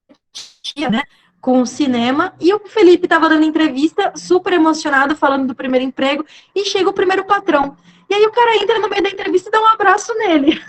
né? com o cinema, e o Felipe estava dando entrevista, super emocionado, falando do primeiro emprego, e chega o primeiro patrão. E aí o cara entra no meio da entrevista e dá um abraço nele.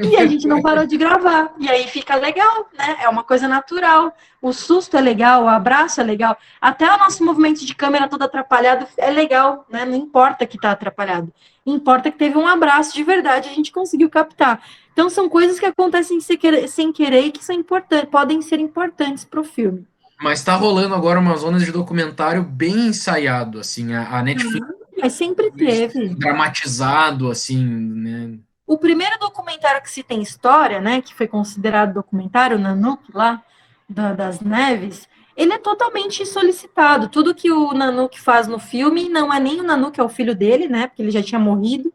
E a gente não parou de gravar. E aí fica legal, né? É uma coisa natural. O susto é legal, o abraço é legal. Até o nosso movimento de câmera todo atrapalhado é legal, né? Não importa que tá atrapalhado. Importa que teve um abraço de verdade, a gente conseguiu captar. Então são coisas que acontecem sem querer e que são importantes, podem ser importantes para o filme. Mas tá rolando agora umas zonas de documentário bem ensaiado, assim, a Netflix Mas sempre teve. dramatizado, assim, né? O primeiro documentário que se tem história, né, que foi considerado documentário, o Nanook, lá, das Neves, ele é totalmente solicitado. Tudo que o Nanook faz no filme não é nem o Nanook, é o filho dele, né, porque ele já tinha morrido.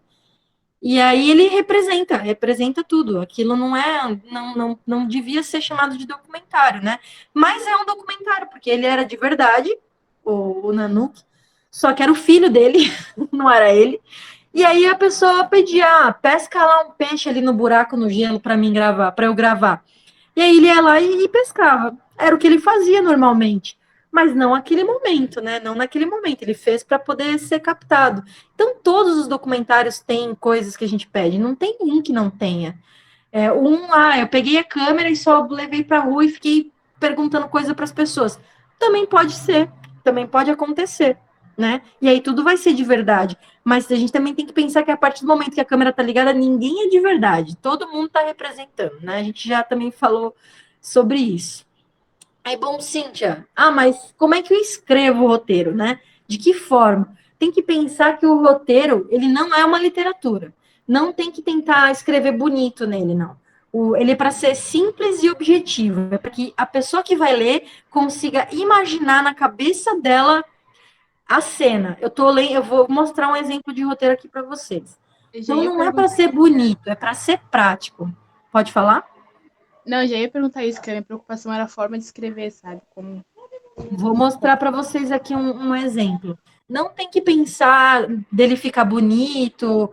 E aí ele representa tudo. Aquilo não devia ser chamado de documentário, né? Mas é um documentário, porque ele era de verdade, o Nanook, só que era o filho dele, não era ele. E aí a pessoa pedia, pesca lá um peixe ali no buraco no gelo para mim gravar, para eu gravar. E aí ele ia lá e pescava. Era o que ele fazia normalmente, mas não aquele momento, né? Não naquele momento. Ele fez para poder ser captado. Então todos os documentários têm coisas que a gente pede. Não tem um que não tenha. Eu peguei a câmera e só levei para a rua e fiquei perguntando coisa para as pessoas. Também pode ser, também pode acontecer, né? E aí tudo vai ser de verdade. Mas a gente também tem que pensar que a partir do momento que a câmera tá ligada, ninguém é de verdade. Todo mundo tá representando, né? A gente já também falou sobre isso. Aí, bom, Cíntia, mas como é que eu escrevo o roteiro, né? De que forma? Tem que pensar que o roteiro, ele não é uma literatura. Não tem que tentar escrever bonito nele, não. Ele é para ser simples e objetivo. É para que a pessoa que vai ler consiga imaginar na cabeça dela a cena. Eu vou mostrar um exemplo de roteiro aqui para vocês. Então, não é para ser bonito, é para ser prático. Pode falar? Não, eu já ia perguntar isso, que a minha preocupação era a forma de escrever, sabe? Como... Vou mostrar para vocês aqui um exemplo. Não tem que pensar dele ficar bonito,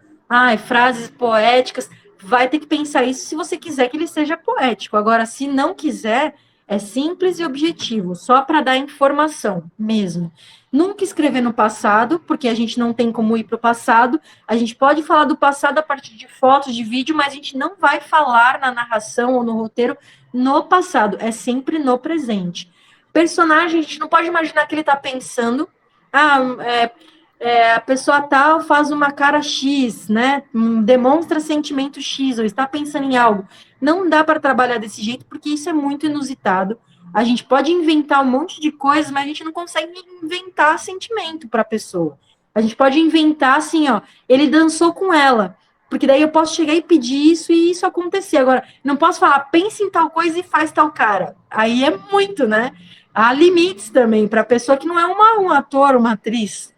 frases poéticas. Vai ter que pensar isso se você quiser que ele seja poético. Agora, se não quiser, é simples e objetivo, só para dar informação mesmo. Nunca escrever no passado, porque a gente não tem como ir para o passado. A gente pode falar do passado a partir de fotos, de vídeo, mas a gente não vai falar na narração ou no roteiro no passado. É sempre no presente. Personagem, a gente não pode imaginar que ele está pensando, a pessoa tal faz uma cara X, né? Demonstra sentimento X, ou está pensando em algo. Não dá para trabalhar desse jeito, porque isso é muito inusitado. A gente pode inventar um monte de coisas, mas a gente não consegue inventar sentimento para a pessoa. A gente pode inventar assim, ele dançou com ela, porque daí eu posso chegar e pedir isso e isso acontecer. Agora, não posso falar, pense em tal coisa e faz tal cara. Aí é muito, né? Há limites também para a pessoa que não é um ator, uma atriz.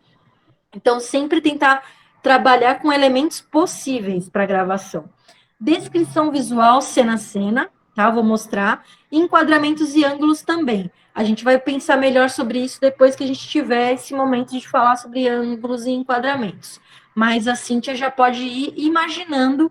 Então, sempre tentar trabalhar com elementos possíveis para gravação. Descrição visual, cena a cena, tá? Vou mostrar. Enquadramentos e ângulos também. A gente vai pensar melhor sobre isso depois que a gente tiver esse momento de falar sobre ângulos e enquadramentos. Mas a Cíntia já pode ir imaginando,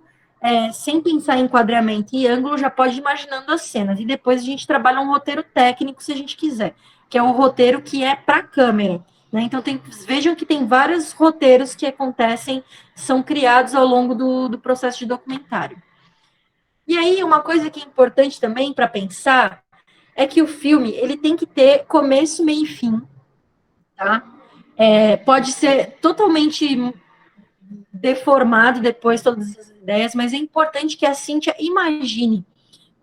sem pensar em enquadramento e ângulo, já pode ir imaginando as cenas. E depois a gente trabalha um roteiro técnico, se a gente quiser, que é o roteiro que é para a câmera. Né? Então, vejam que tem vários roteiros que acontecem, são criados ao longo do processo de documentário. E aí, uma coisa que é importante também para pensar é que o filme ele tem que ter começo, meio e fim. Tá? Pode ser totalmente deformado depois todas as ideias, mas é importante que a Cíntia imagine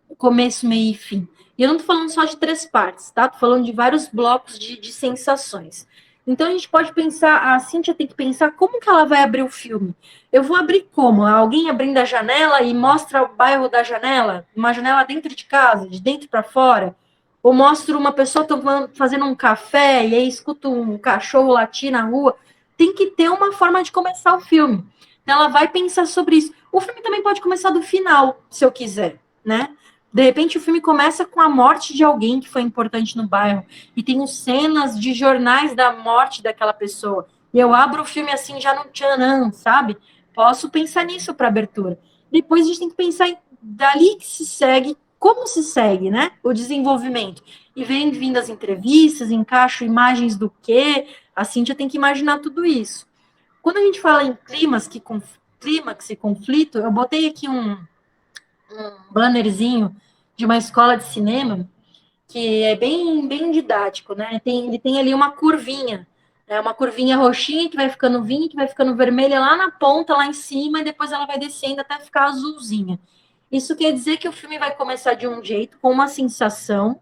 o começo, meio e fim. E eu não estou falando só de 3 partes, tá? Estou falando de vários blocos de sensações. Então, a gente pode pensar, a Cíntia tem que pensar como que ela vai abrir o filme. Eu vou abrir como? Alguém abrindo a janela e mostra o bairro da janela? Uma janela dentro de casa, de dentro para fora? Ou mostro uma pessoa fazendo um café e aí escuto um cachorro latir na rua? Tem que ter uma forma de começar o filme. Então, ela vai pensar sobre isso. O filme também pode começar do final, se eu quiser, né? De repente, o filme começa com a morte de alguém que foi importante no bairro. E tem cenas de jornais da morte daquela pessoa. E eu abro o filme assim, já não tchanã, sabe? Posso pensar nisso para abertura. Depois a gente tem que pensar dali que se segue como se segue, né, o desenvolvimento. E vem vindo as entrevistas, encaixo imagens do quê, a Cíntia tem que imaginar tudo isso. Quando a gente fala em clímax e conflito, eu botei aqui um bannerzinho de uma escola de cinema que é bem didático, né? Ele tem ali uma curvinha, né? Uma curvinha roxinha que vai ficando vinha, que vai ficando vermelha lá na ponta, lá em cima, e depois ela vai descendo até ficar azulzinha. Isso quer dizer que o filme vai começar de um jeito, com uma sensação,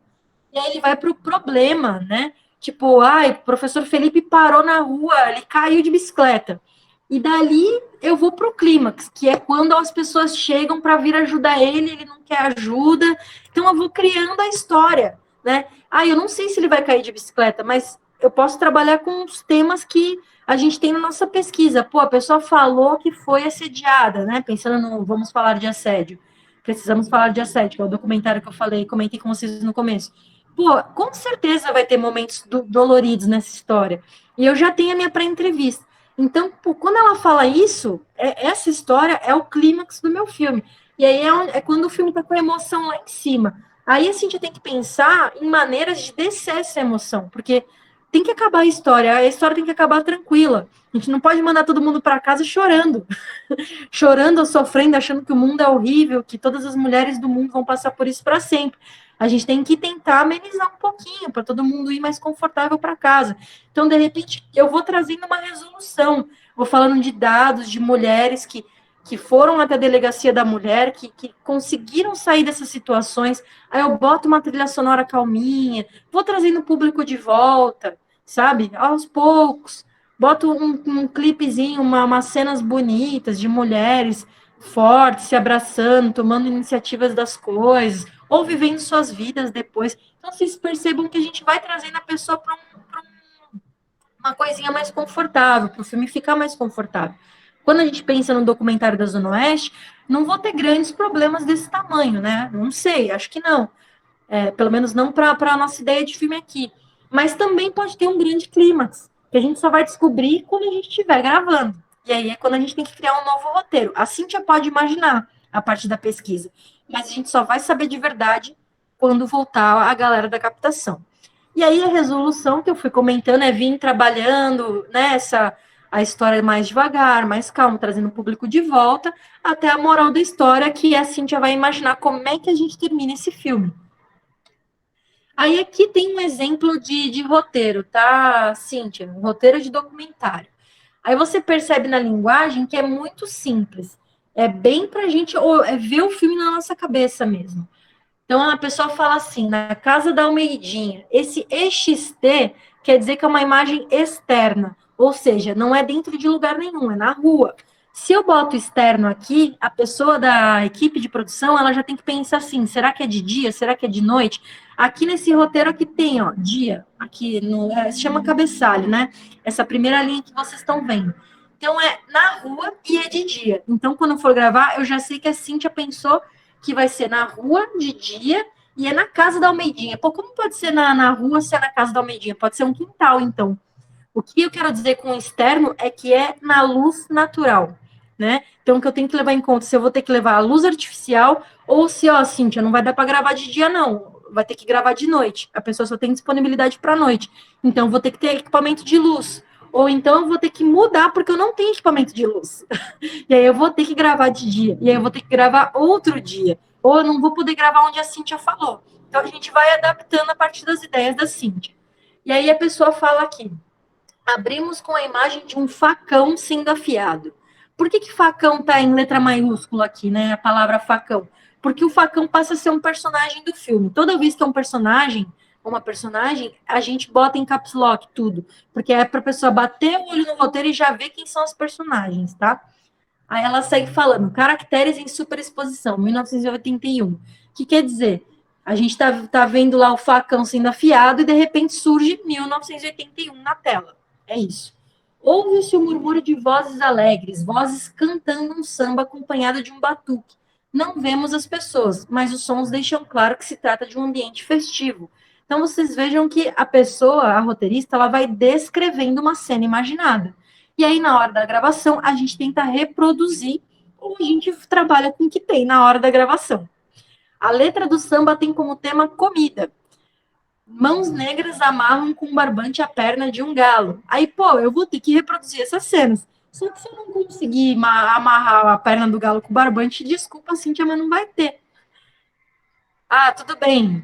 e aí ele vai para o problema, né? Tipo, ai, o professor Felipe parou na rua, ele caiu de bicicleta. E dali eu vou para o clímax, que é quando as pessoas chegam para vir ajudar ele não quer ajuda. Então eu vou criando a história, né? Ah, eu não sei se ele vai cair de bicicleta, mas eu posso trabalhar com os temas que a gente tem na nossa pesquisa. Pô, a pessoa falou que foi assediada, né? Pensando no vamos falar de assédio. Precisamos falar de assédio, que é o documentário que eu comentei com vocês no começo. Pô, com certeza vai ter momentos doloridos nessa história. E eu já tenho a minha pré-entrevista. Então, pô, quando ela fala isso, essa história é o clímax do meu filme. E aí é quando o filme tá com a emoção lá em cima. Aí a gente tem que pensar em maneiras de descer essa emoção, porque tem que acabar a história tem que acabar tranquila. A gente não pode mandar todo mundo para casa chorando, chorando ou sofrendo, achando que o mundo é horrível, que todas as mulheres do mundo vão passar por isso para sempre. A gente tem que tentar amenizar um pouquinho, para todo mundo ir mais confortável para casa. Então, de repente, eu vou trazendo uma resolução, vou falando de dados, de mulheres que foram até a delegacia da mulher, que conseguiram sair dessas situações. Aí eu boto uma trilha sonora calminha, vou trazendo o público de volta, sabe? Aos poucos. Boto um clipezinho, umas cenas bonitas de mulheres fortes, se abraçando, tomando iniciativas das coisas, ou vivendo suas vidas depois. Então, vocês percebam que a gente vai trazendo a pessoa para uma coisinha mais confortável, para o filme ficar mais confortável. Quando a gente pensa no documentário da Zona Oeste, não vou ter grandes problemas desse tamanho, né? Não sei, acho que não. Pelo menos não para a nossa ideia de filme aqui. Mas também pode ter um grande clímax, que a gente só vai descobrir quando a gente estiver gravando. E aí é quando a gente tem que criar um novo roteiro. A Cíntia pode imaginar a parte da pesquisa, mas a gente só vai saber de verdade quando voltar a galera da captação. E aí a resolução que eu fui comentando é vir trabalhando nessa a história mais devagar, mais calmo, trazendo o público de volta, até a moral da história, que a Cíntia vai imaginar como é que a gente termina esse filme. Aí aqui tem um exemplo de roteiro, tá, Cíntia? Um roteiro de documentário. Aí você percebe na linguagem que é muito simples. É bem pra gente ver o filme na nossa cabeça mesmo. Então, a pessoa fala assim, na Casa da Almeidinha. Esse EXT quer dizer que é uma imagem externa, ou seja, não é dentro de lugar nenhum, é na rua. Se eu boto externo aqui, a pessoa da equipe de produção, ela já tem que pensar assim, será que é de dia, será que é de noite? Aqui nesse roteiro aqui tem, ó, dia, aqui se chama cabeçalho, né? Essa primeira linha que vocês estão vendo. Então, é na rua e é de dia. Então, quando eu for gravar, eu já sei que a Cíntia pensou que vai ser na rua de dia e é na casa da Almeidinha. Pô, como pode ser na rua se é na casa da Almeidinha? Pode ser um quintal, então. O que eu quero dizer com externo é que é na luz natural, né? Então, o que eu tenho que levar em conta, se eu vou ter que levar a luz artificial ou se, ó, Cíntia, não vai dar para gravar de dia, não. Vai ter que gravar de noite. A pessoa só tem disponibilidade para noite. Então, eu vou ter que ter equipamento de luz. Ou então, eu vou ter que mudar porque eu não tenho equipamento de luz. E aí, eu vou ter que gravar de dia. E aí, eu vou ter que gravar outro dia. Ou eu não vou poder gravar onde a Cíntia falou. Então, a gente vai adaptando a partir das ideias da Cíntia. E aí, a pessoa fala aqui. Abrimos com a imagem de um facão sendo afiado. Por que facão está em letra maiúscula aqui, né? A palavra facão. Porque o facão passa a ser um personagem do filme. Toda vez que é um personagem, uma personagem, a gente bota em caps lock tudo. Porque é para a pessoa bater o olho no roteiro e já ver quem são os personagens, tá? Aí ela segue falando, caracteres em superexposição, 1981. O que quer dizer? A gente tá vendo lá o facão sendo afiado e de repente surge 1981 na tela. É isso. Ouve-se o murmúrio de vozes alegres, vozes cantando um samba acompanhado de um batuque. Não vemos as pessoas, mas os sons deixam claro que se trata de um ambiente festivo. Então, vocês vejam que a pessoa, a roteirista, ela vai descrevendo uma cena imaginada. E aí, na hora da gravação, a gente tenta reproduzir ou a gente trabalha com o que tem na hora da gravação. A letra do samba tem como tema comida. Mãos negras amarram com um barbante a perna de um galo. Aí, pô, eu vou ter que reproduzir essas cenas. Só que se eu não conseguir amarrar a perna do galo com o barbante, desculpa, Cíntia, mas não vai ter. Ah, tudo bem.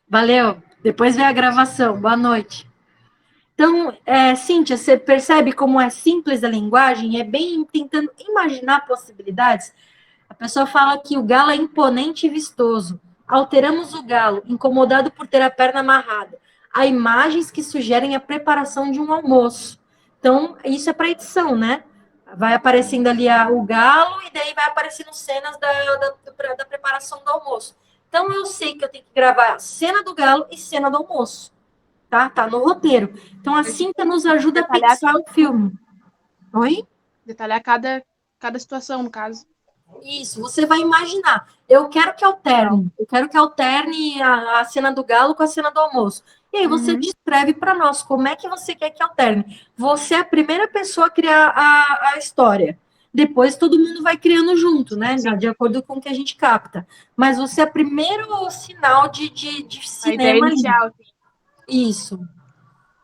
Valeu. Depois vem a gravação. Boa noite. Então, Cíntia, você percebe como é simples a linguagem? É bem tentando imaginar possibilidades. A pessoa fala que o galo é imponente e vistoso. Alteramos o galo, incomodado por ter a perna amarrada. Há imagens que sugerem a preparação de um almoço. Então, isso é para edição, né? Vai aparecendo ali o galo e daí vai aparecendo cenas da preparação do almoço. Então, eu sei que eu tenho que gravar cena do galo e cena do almoço. Tá no roteiro. Então, a Cinta nos ajuda a pensar o filme. Oi? Detalhar cada situação, no caso. Isso, você vai imaginar. Eu quero que alterne a cena do galo com a cena do almoço. E aí você descreve para nós como é que você quer que alterne. Você é a primeira pessoa a criar a história. Depois todo mundo vai criando junto, né? De acordo com o que a gente capta. Mas você é o primeiro sinal de cinema. A ideia inicial. Isso.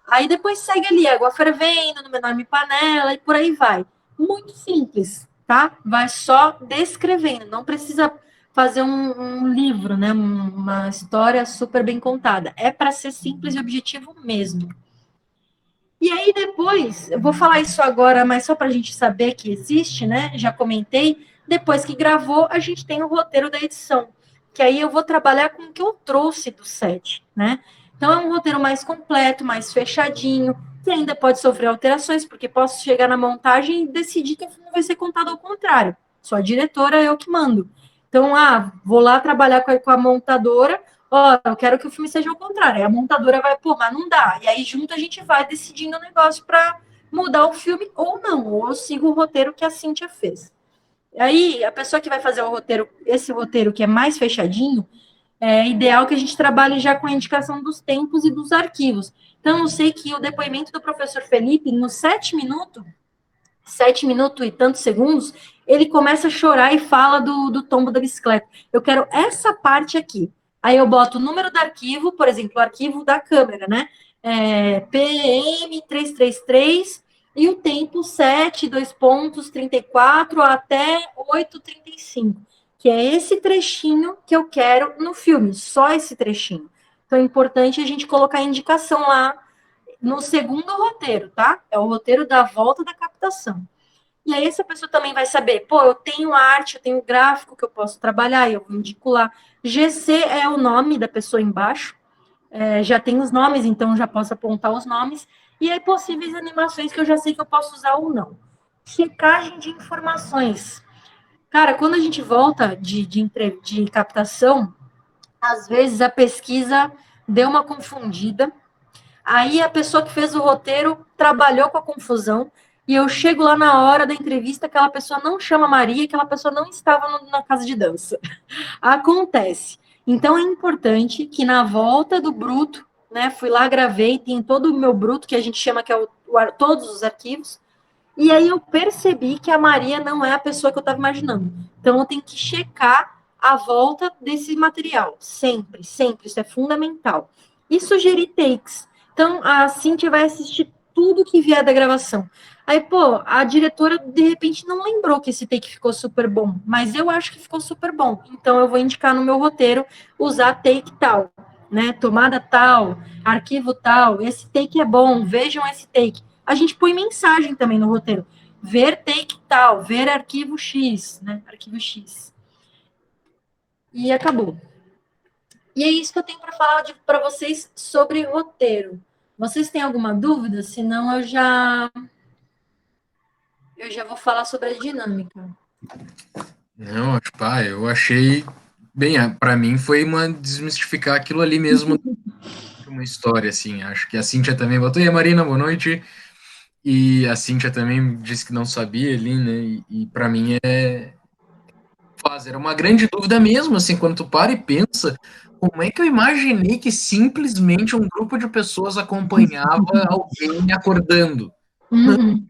Aí depois segue ali, água fervendo, numa enorme panela e por aí vai. Muito simples, tá? Vai só descrevendo, não precisa fazer um livro, né? Uma história super bem contada. É para ser simples e objetivo mesmo. E aí depois, eu vou falar isso agora, mas só para a gente saber que existe, né? Já comentei. Depois que gravou, a gente tem o roteiro da edição, que aí eu vou trabalhar com o que eu trouxe do set, né? Então, é um roteiro mais completo, mais fechadinho, que ainda pode sofrer alterações, porque posso chegar na montagem e decidir que o filme vai ser contado ao contrário. Sou a diretora, eu que mando. Então, vou lá trabalhar com a montadora, eu quero que o filme seja ao contrário. Aí a montadora vai, mas não dá. E aí, junto, a gente vai decidindo o negócio para mudar o filme ou não, ou eu sigo o roteiro que a Cíntia fez. Aí, a pessoa que vai fazer esse roteiro que é mais fechadinho, é ideal que a gente trabalhe já com a indicação dos tempos e dos arquivos. Então, eu sei que o depoimento do professor Felipe, nos 7 minutos e tantos segundos, ele começa a chorar e fala do tombo da bicicleta. Eu quero essa parte aqui. Aí eu boto o número do arquivo, por exemplo, o arquivo da câmera, né? PM333 e o tempo 7:34 até 8:35. Que é esse trechinho que eu quero no filme, só esse trechinho. Então é importante a gente colocar a indicação lá no segundo roteiro, tá? É o roteiro da volta da captação. E aí essa pessoa também vai saber, eu tenho arte, eu tenho gráfico que eu posso trabalhar, eu indico lá. GC é o nome da pessoa embaixo, já tem os nomes, então já posso apontar os nomes. E aí possíveis animações que eu já sei que eu posso usar ou não. Checagem de informações. Cara, quando a gente volta de captação, às vezes a pesquisa deu uma confundida, aí a pessoa que fez o roteiro trabalhou com a confusão, e eu chego lá na hora da entrevista, aquela pessoa não chama Maria, aquela pessoa não estava na casa de dança. Acontece. Então é importante que na volta do bruto, né, fui lá, gravei, tem todo o meu bruto, que a gente chama que é todos os arquivos, e aí eu percebi que a Maria não é a pessoa que eu estava imaginando. Então eu tenho que checar a volta desse material. Sempre, sempre. Isso é fundamental. E sugerir takes. Então a Cíntia vai assistir tudo que vier da gravação. Aí, a diretora, de repente, não lembrou que esse take ficou super bom. Mas eu acho que ficou super bom. Então eu vou indicar no meu roteiro usar take tal, né? Tomada tal, arquivo tal. Esse take é bom, vejam esse take. A gente põe mensagem também no roteiro. Ver take tal, ver arquivo X, né? Arquivo X. E acabou. E é isso que eu tenho para falar para vocês sobre roteiro. Vocês têm alguma dúvida? Senão eu já vou falar sobre a dinâmica. Não, eu achei bem, para mim foi uma desmistificar aquilo ali mesmo, uma história assim. Acho que a Cíntia também botou. E a Marina, boa noite. E a Cíntia também disse que não sabia ali, né? E para mim era uma grande dúvida mesmo, assim, quando tu para e pensa, como é que eu imaginei que simplesmente um grupo de pessoas acompanhava alguém acordando? Não.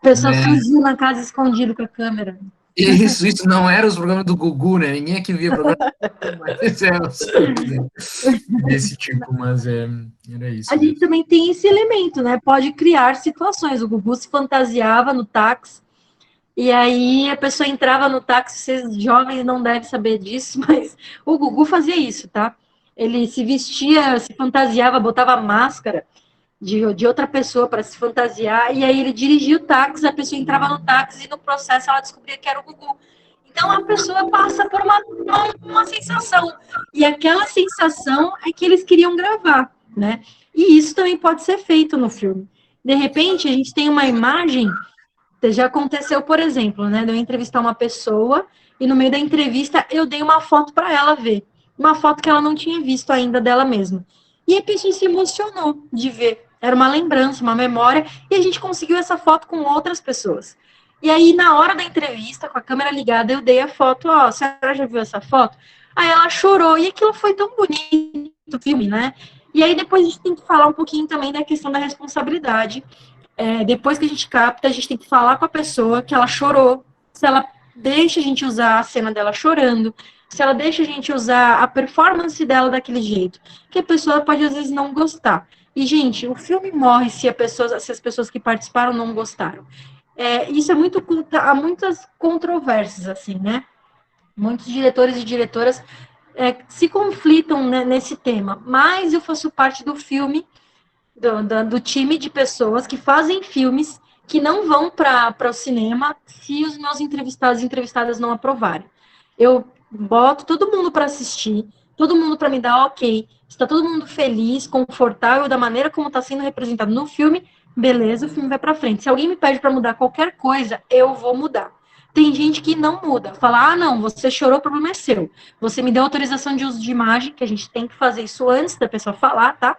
Pessoa sozinha na casa escondido com a câmera. Isso não era os programas do Gugu, né? Ninguém aqui via programa mas desse tipo, mas era A isso gente mesmo. também tem esse elemento, né? Pode criar situações. O Gugu se fantasiava no táxi, e aí a pessoa entrava no táxi, vocês jovens não devem saber disso, mas o Gugu fazia isso, tá? Ele se vestia, se fantasiava, botava máscara de outra pessoa para se fantasiar, e aí ele dirigia o táxi, a pessoa entrava no táxi e no processo ela descobria que era o Gugu. Então a pessoa passa por uma sensação, e aquela sensação é que eles queriam gravar, né? E isso também pode ser feito no filme. De repente, a gente tem uma imagem, já aconteceu, por exemplo, né, de eu entrevistar uma pessoa e no meio da entrevista eu dei uma foto para ela ver, uma foto que ela não tinha visto ainda dela mesma. E a pessoa se emocionou de ver. Era uma lembrança, uma memória, e a gente conseguiu essa foto com outras pessoas. E aí, na hora da entrevista, com a câmera ligada, eu dei a foto, ó, a senhora já viu essa foto? Aí ela chorou, e aquilo foi tão bonito, o filme, né? E aí depois a gente tem que falar um pouquinho também da questão da responsabilidade. Depois que a gente capta, a gente tem que falar com a pessoa que ela chorou, se ela deixa a gente usar a cena dela chorando, se ela deixa a gente usar a performance dela daquele jeito, que a pessoa pode às vezes não gostar. E, gente, o filme morre se as pessoas que participaram não gostaram. Isso é muito, há muitas controvérsias, assim, né? Muitos diretores e diretoras se conflitam, né, nesse tema, mas eu faço parte do filme do time de pessoas que fazem filmes que não vão para o cinema se os meus entrevistados e entrevistadas não aprovarem. Eu boto todo mundo para assistir, todo mundo para me dar ok, está todo mundo feliz, confortável da maneira como está sendo representado no filme, beleza, o filme vai para frente. Se alguém me pede para mudar qualquer coisa, eu vou mudar. Tem gente que não muda, fala, ah, não, você chorou, o problema é seu. Você me deu autorização de uso de imagem, que a gente tem que fazer isso antes da pessoa falar, tá?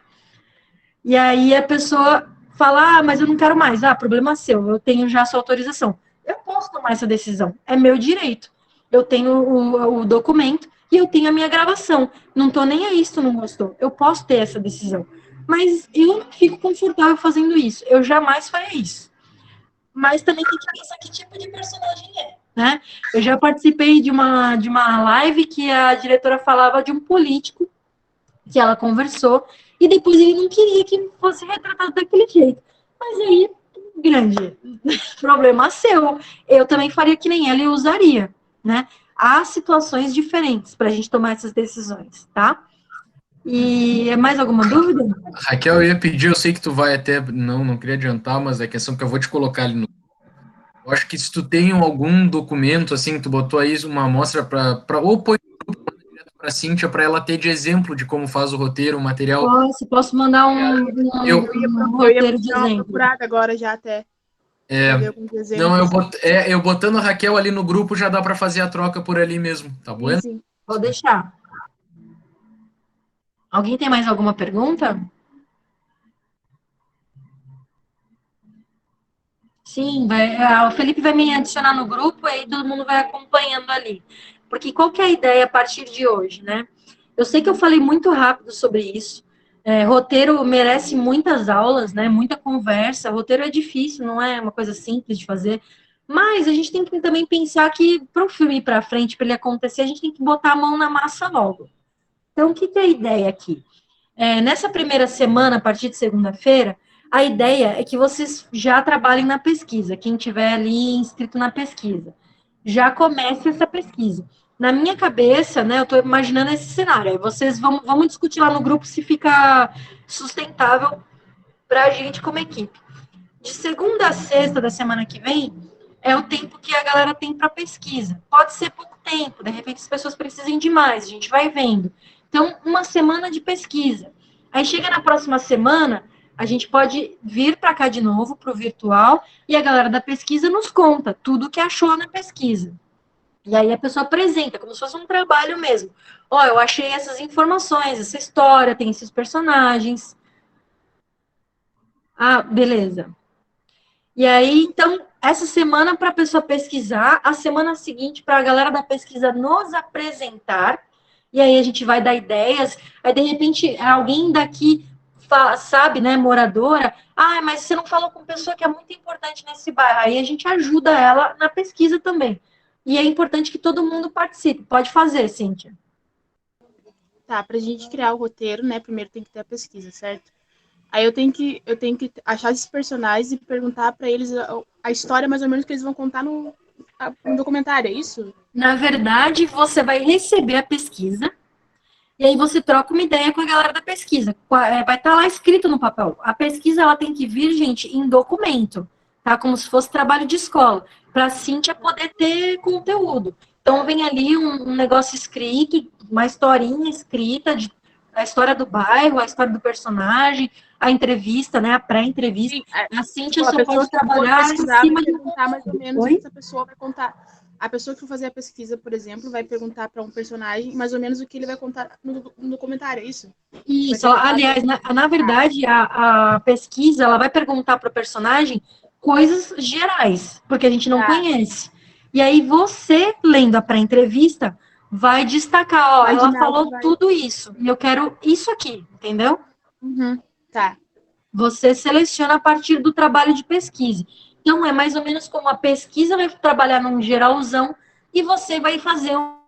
E aí a pessoa fala, ah, mas eu não quero mais. Ah, problema seu, eu tenho já a sua autorização. Eu posso tomar essa decisão, é meu direito. Eu tenho o documento e eu tenho a minha gravação. Não tô nem aí se tu não gostou. Eu posso ter essa decisão. Mas eu não fico confortável fazendo isso. Eu jamais faria isso. Mas também tem que pensar que tipo de personagem é, né? Eu já participei de uma live que a diretora falava de um político que ela conversou, e depois ele não queria que fosse retratado daquele jeito. Mas aí, grande problema seu. Eu também faria que nem ela e usaria, né? Há situações diferentes para a gente tomar essas decisões, tá? E mais alguma dúvida? Raquel, eu ia pedir, eu sei que tu vai até, não queria adiantar, mas é questão que eu vou te colocar ali no. Eu acho que se tu tem algum documento, assim, tu botou aí uma amostra para ou põe para a Cíntia, para ela ter de exemplo de como faz o roteiro, o material. Posso mandar Eu, um Eu ia roteiro de dar uma exemplo. procurada agora já até. não, eu botando a Raquel ali no grupo já dá para fazer a troca por ali mesmo, tá bom? Sim. Vou deixar. Alguém tem mais alguma pergunta? Sim, o Felipe vai me adicionar no grupo e aí todo mundo vai acompanhando ali. Porque qual que é a ideia a partir de hoje, né? Eu sei que eu falei muito rápido sobre isso. Roteiro merece muitas aulas, né? Muita conversa. Roteiro é difícil, não é uma coisa simples de fazer. Mas a gente tem que também pensar que para o filme ir para frente, para ele acontecer, a gente tem que botar a mão na massa logo. Então, o que é a ideia aqui? Nessa primeira semana, a partir de segunda-feira, a ideia é que vocês já trabalhem na pesquisa, quem tiver ali inscrito na pesquisa. Já comece essa pesquisa. Na minha cabeça, né, eu estou imaginando esse cenário. Aí vocês vamos discutir lá no grupo se fica sustentável para a gente como equipe. De segunda a sexta da semana que vem, é o tempo que a galera tem para pesquisa. Pode ser pouco tempo, de repente as pessoas precisem de mais, a gente vai vendo. Então, uma semana de pesquisa. Aí chega na próxima semana, a gente pode vir para cá de novo, para o virtual, e a galera da pesquisa nos conta tudo o que achou na pesquisa. E aí a pessoa apresenta, como se fosse um trabalho mesmo. Ó, eu achei essas informações, essa história, tem esses personagens. Ah, beleza. E aí, então, essa semana para a pessoa pesquisar, a semana seguinte para a galera da pesquisa nos apresentar, e aí a gente vai dar ideias, aí de repente alguém daqui sabe, né, moradora, mas você não falou com pessoa que é muito importante nesse bairro, aí a gente ajuda ela na pesquisa também. e é importante que todo mundo participe. Pode fazer, Cíntia. Tá, pra gente criar o roteiro, né, primeiro tem que ter a pesquisa, certo? Aí eu tenho que achar esses personagens e perguntar pra eles a história mais ou menos que eles vão contar no documentário, é isso? Na verdade, você vai receber a pesquisa e aí você troca uma ideia com a galera da pesquisa. Vai estar lá escrito no papel. A pesquisa ela tem que vir, gente, em documento, tá? Como se fosse trabalho de escola, para a Cíntia poder ter conteúdo. Então vem ali um negócio escrito, uma historinha escrita de a história do bairro, a história do personagem, a entrevista, né? A pré-entrevista. Sim, A Cíntia tipo, a só pessoa pode que for trabalhar em pesquisar vai cima de um perguntar mais ou conteúdo. menos o que Oi? essa pessoa vai contar. A pessoa que for fazer a pesquisa, por exemplo, vai perguntar para um personagem mais ou menos o que ele vai contar no documentário, é isso? Vai Isso, ser passado. aliás, na verdade, a pesquisa ela vai perguntar para o personagem coisas gerais, porque a gente não Tá, conhece. E aí você, lendo a pré-entrevista, vai destacar, ó, ela imaginar o que falou vai. tudo isso, e eu quero isso aqui, entendeu? Uhum, tá. Você seleciona a partir do trabalho de pesquisa. Então, é mais ou menos como a pesquisa vai trabalhar num geralzão e você vai fazer um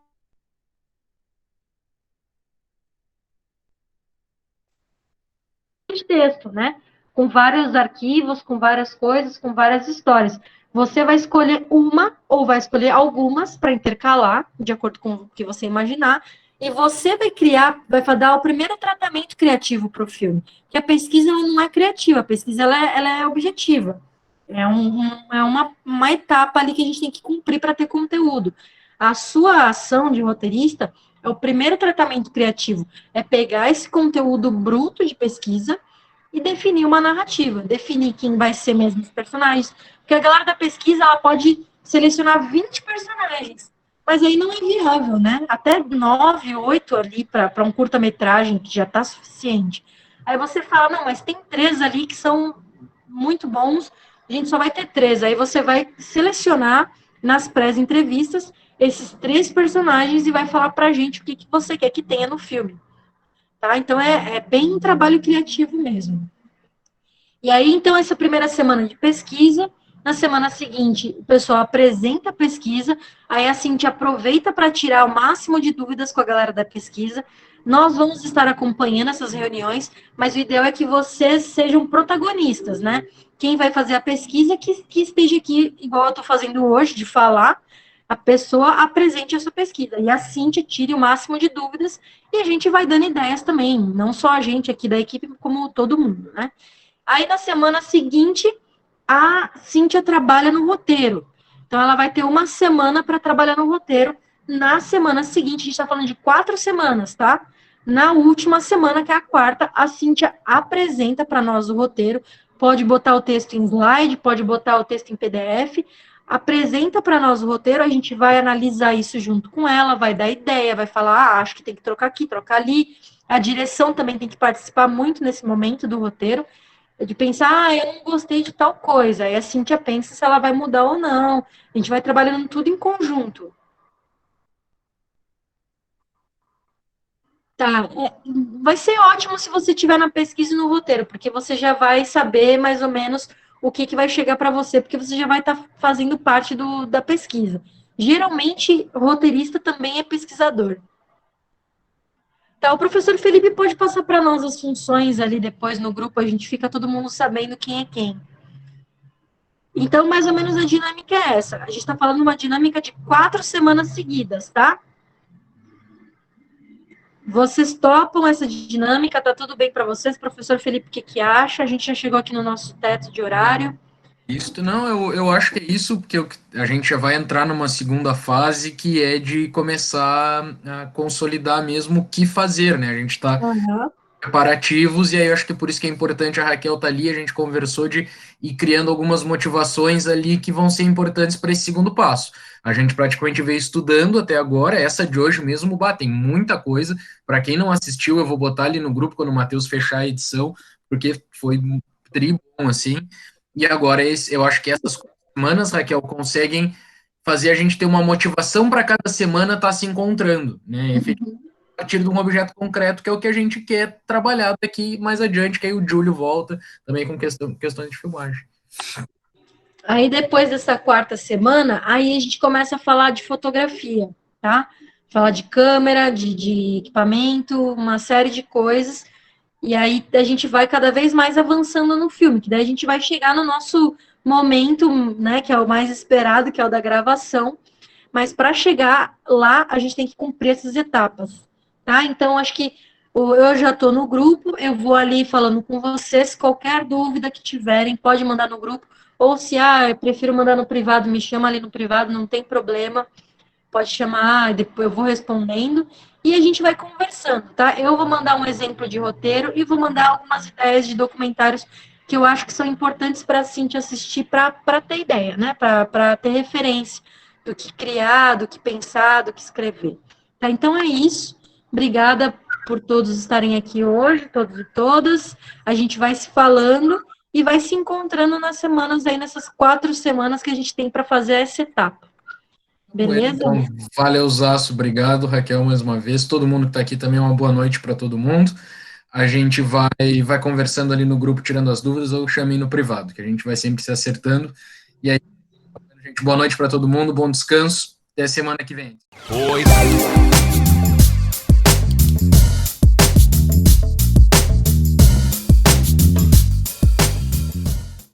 de texto, né? Com vários arquivos, com várias coisas, com várias histórias. Você vai escolher uma ou vai escolher algumas para intercalar, de acordo com o que você imaginar, e você vai criar, vai dar o primeiro tratamento criativo para o filme. Que a pesquisa ela não é criativa, a pesquisa ela é objetiva. É uma etapa ali que a gente tem que cumprir para ter conteúdo. A sua ação de roteirista é o primeiro tratamento criativo, é pegar esse conteúdo bruto de pesquisa e definir uma narrativa, definir quem vai ser mesmo os personagens. Porque a galera da pesquisa ela pode selecionar 20 personagens, mas aí não é viável, né? Até 9, 8 ali para um curta-metragem que já está suficiente. Aí você fala, não, mas tem 3 ali que são muito bons, a gente só vai ter 3. Aí você vai selecionar nas pré-entrevistas esses 3 personagens e vai falar pra gente o que, que você quer que tenha no filme. Tá? Então é bem um trabalho criativo mesmo. E aí, então, essa primeira semana de pesquisa, na semana seguinte, o pessoal apresenta a pesquisa, aí a Cintia aproveita para tirar o máximo de dúvidas com a galera da pesquisa. Nós vamos estar acompanhando essas reuniões, mas o ideal é que vocês sejam protagonistas, né? Quem vai fazer a pesquisa que esteja aqui, igual eu estou fazendo hoje, de falar, a pessoa apresente a sua pesquisa. E a Cintia tire o máximo de dúvidas e a gente vai dando ideias também, não só a gente aqui da equipe, como todo mundo, né? Aí na semana seguinte, a Cíntia trabalha no roteiro. Então ela vai ter uma semana para trabalhar no roteiro. Na semana seguinte, a gente está falando de 4 semanas, tá? Na última semana, que é a quarta, a Cíntia apresenta para nós o roteiro. Pode botar o texto em slide, pode botar o texto em PDF. Apresenta para nós o roteiro, a gente vai analisar isso junto com ela, vai dar ideia, vai falar, acho que tem que trocar aqui, trocar ali. A direção também tem que participar muito nesse momento do roteiro de pensar, eu não gostei de tal coisa. Aí a Cíntia pensa se ela vai mudar ou não. A gente vai trabalhando tudo em conjunto. Tá, vai ser ótimo se você tiver na pesquisa e no roteiro, porque você já vai saber mais ou menos o que, que vai chegar para você, porque você já vai estar fazendo parte da pesquisa. Geralmente, roteirista também é pesquisador. Tá, o professor Felipe pode passar para nós as funções ali depois no grupo, a gente fica todo mundo sabendo quem é quem. Então, mais ou menos a dinâmica é essa. A gente está falando uma dinâmica de 4 semanas seguidas, tá? Vocês topam essa dinâmica? Tá tudo bem para vocês? Professor Felipe, o que que acha? A gente já chegou aqui no nosso teto de horário. Isso, não, eu acho que é isso, porque a gente já vai entrar numa segunda fase que é de começar a consolidar mesmo o que fazer, né? A gente está Uhum. preparativos, e aí eu acho que por isso que é importante a Raquel tá ali, a gente conversou de ir criando algumas motivações ali que vão ser importantes para esse segundo passo. A gente praticamente veio estudando até agora, essa de hoje mesmo, tem muita coisa. Para quem não assistiu, eu vou botar ali no grupo quando o Matheus fechar a edição, porque foi tri bom, assim. E agora eu acho que essas semanas, Raquel, conseguem fazer a gente ter uma motivação para cada semana estar se encontrando, né? A partir de um objeto concreto, que é o que a gente quer trabalhar daqui mais adiante, que aí o Júlio volta também com questões de filmagem. Aí depois dessa quarta semana, aí a gente começa a falar de fotografia, tá? Falar de câmera, de equipamento, uma série de coisas. E aí a gente vai cada vez mais avançando no filme, que daí a gente vai chegar no nosso momento, né, que é o mais esperado, que é o da gravação. Mas para chegar lá, a gente tem que cumprir essas etapas, tá? Então, acho que eu já estou no grupo, eu vou ali falando com vocês, qualquer dúvida que tiverem, pode mandar no grupo, ou se, eu prefiro mandar no privado, me chama ali no privado, não tem problema, pode chamar, depois eu vou respondendo, e a gente vai conversando, tá? Eu vou mandar um exemplo de roteiro e vou mandar algumas ideias de documentários que eu acho que são importantes para a Cintia assistir, para ter ideia, né? Para ter referência do que criar, do que pensar, do que escrever. Tá? Então é isso. Obrigada por todos estarem aqui hoje, todos e todas. A gente vai se falando e vai se encontrando nas semanas aí, nessas 4 semanas que a gente tem para fazer essa etapa. Beleza? Então, valeuzaço, obrigado, Raquel, mais uma vez. Todo mundo que está aqui também, uma boa noite para todo mundo. A gente vai conversando ali no grupo, tirando as dúvidas, ou chamei no privado, que a gente vai sempre se acertando. E aí, gente, boa noite para todo mundo, bom descanso, até semana que vem.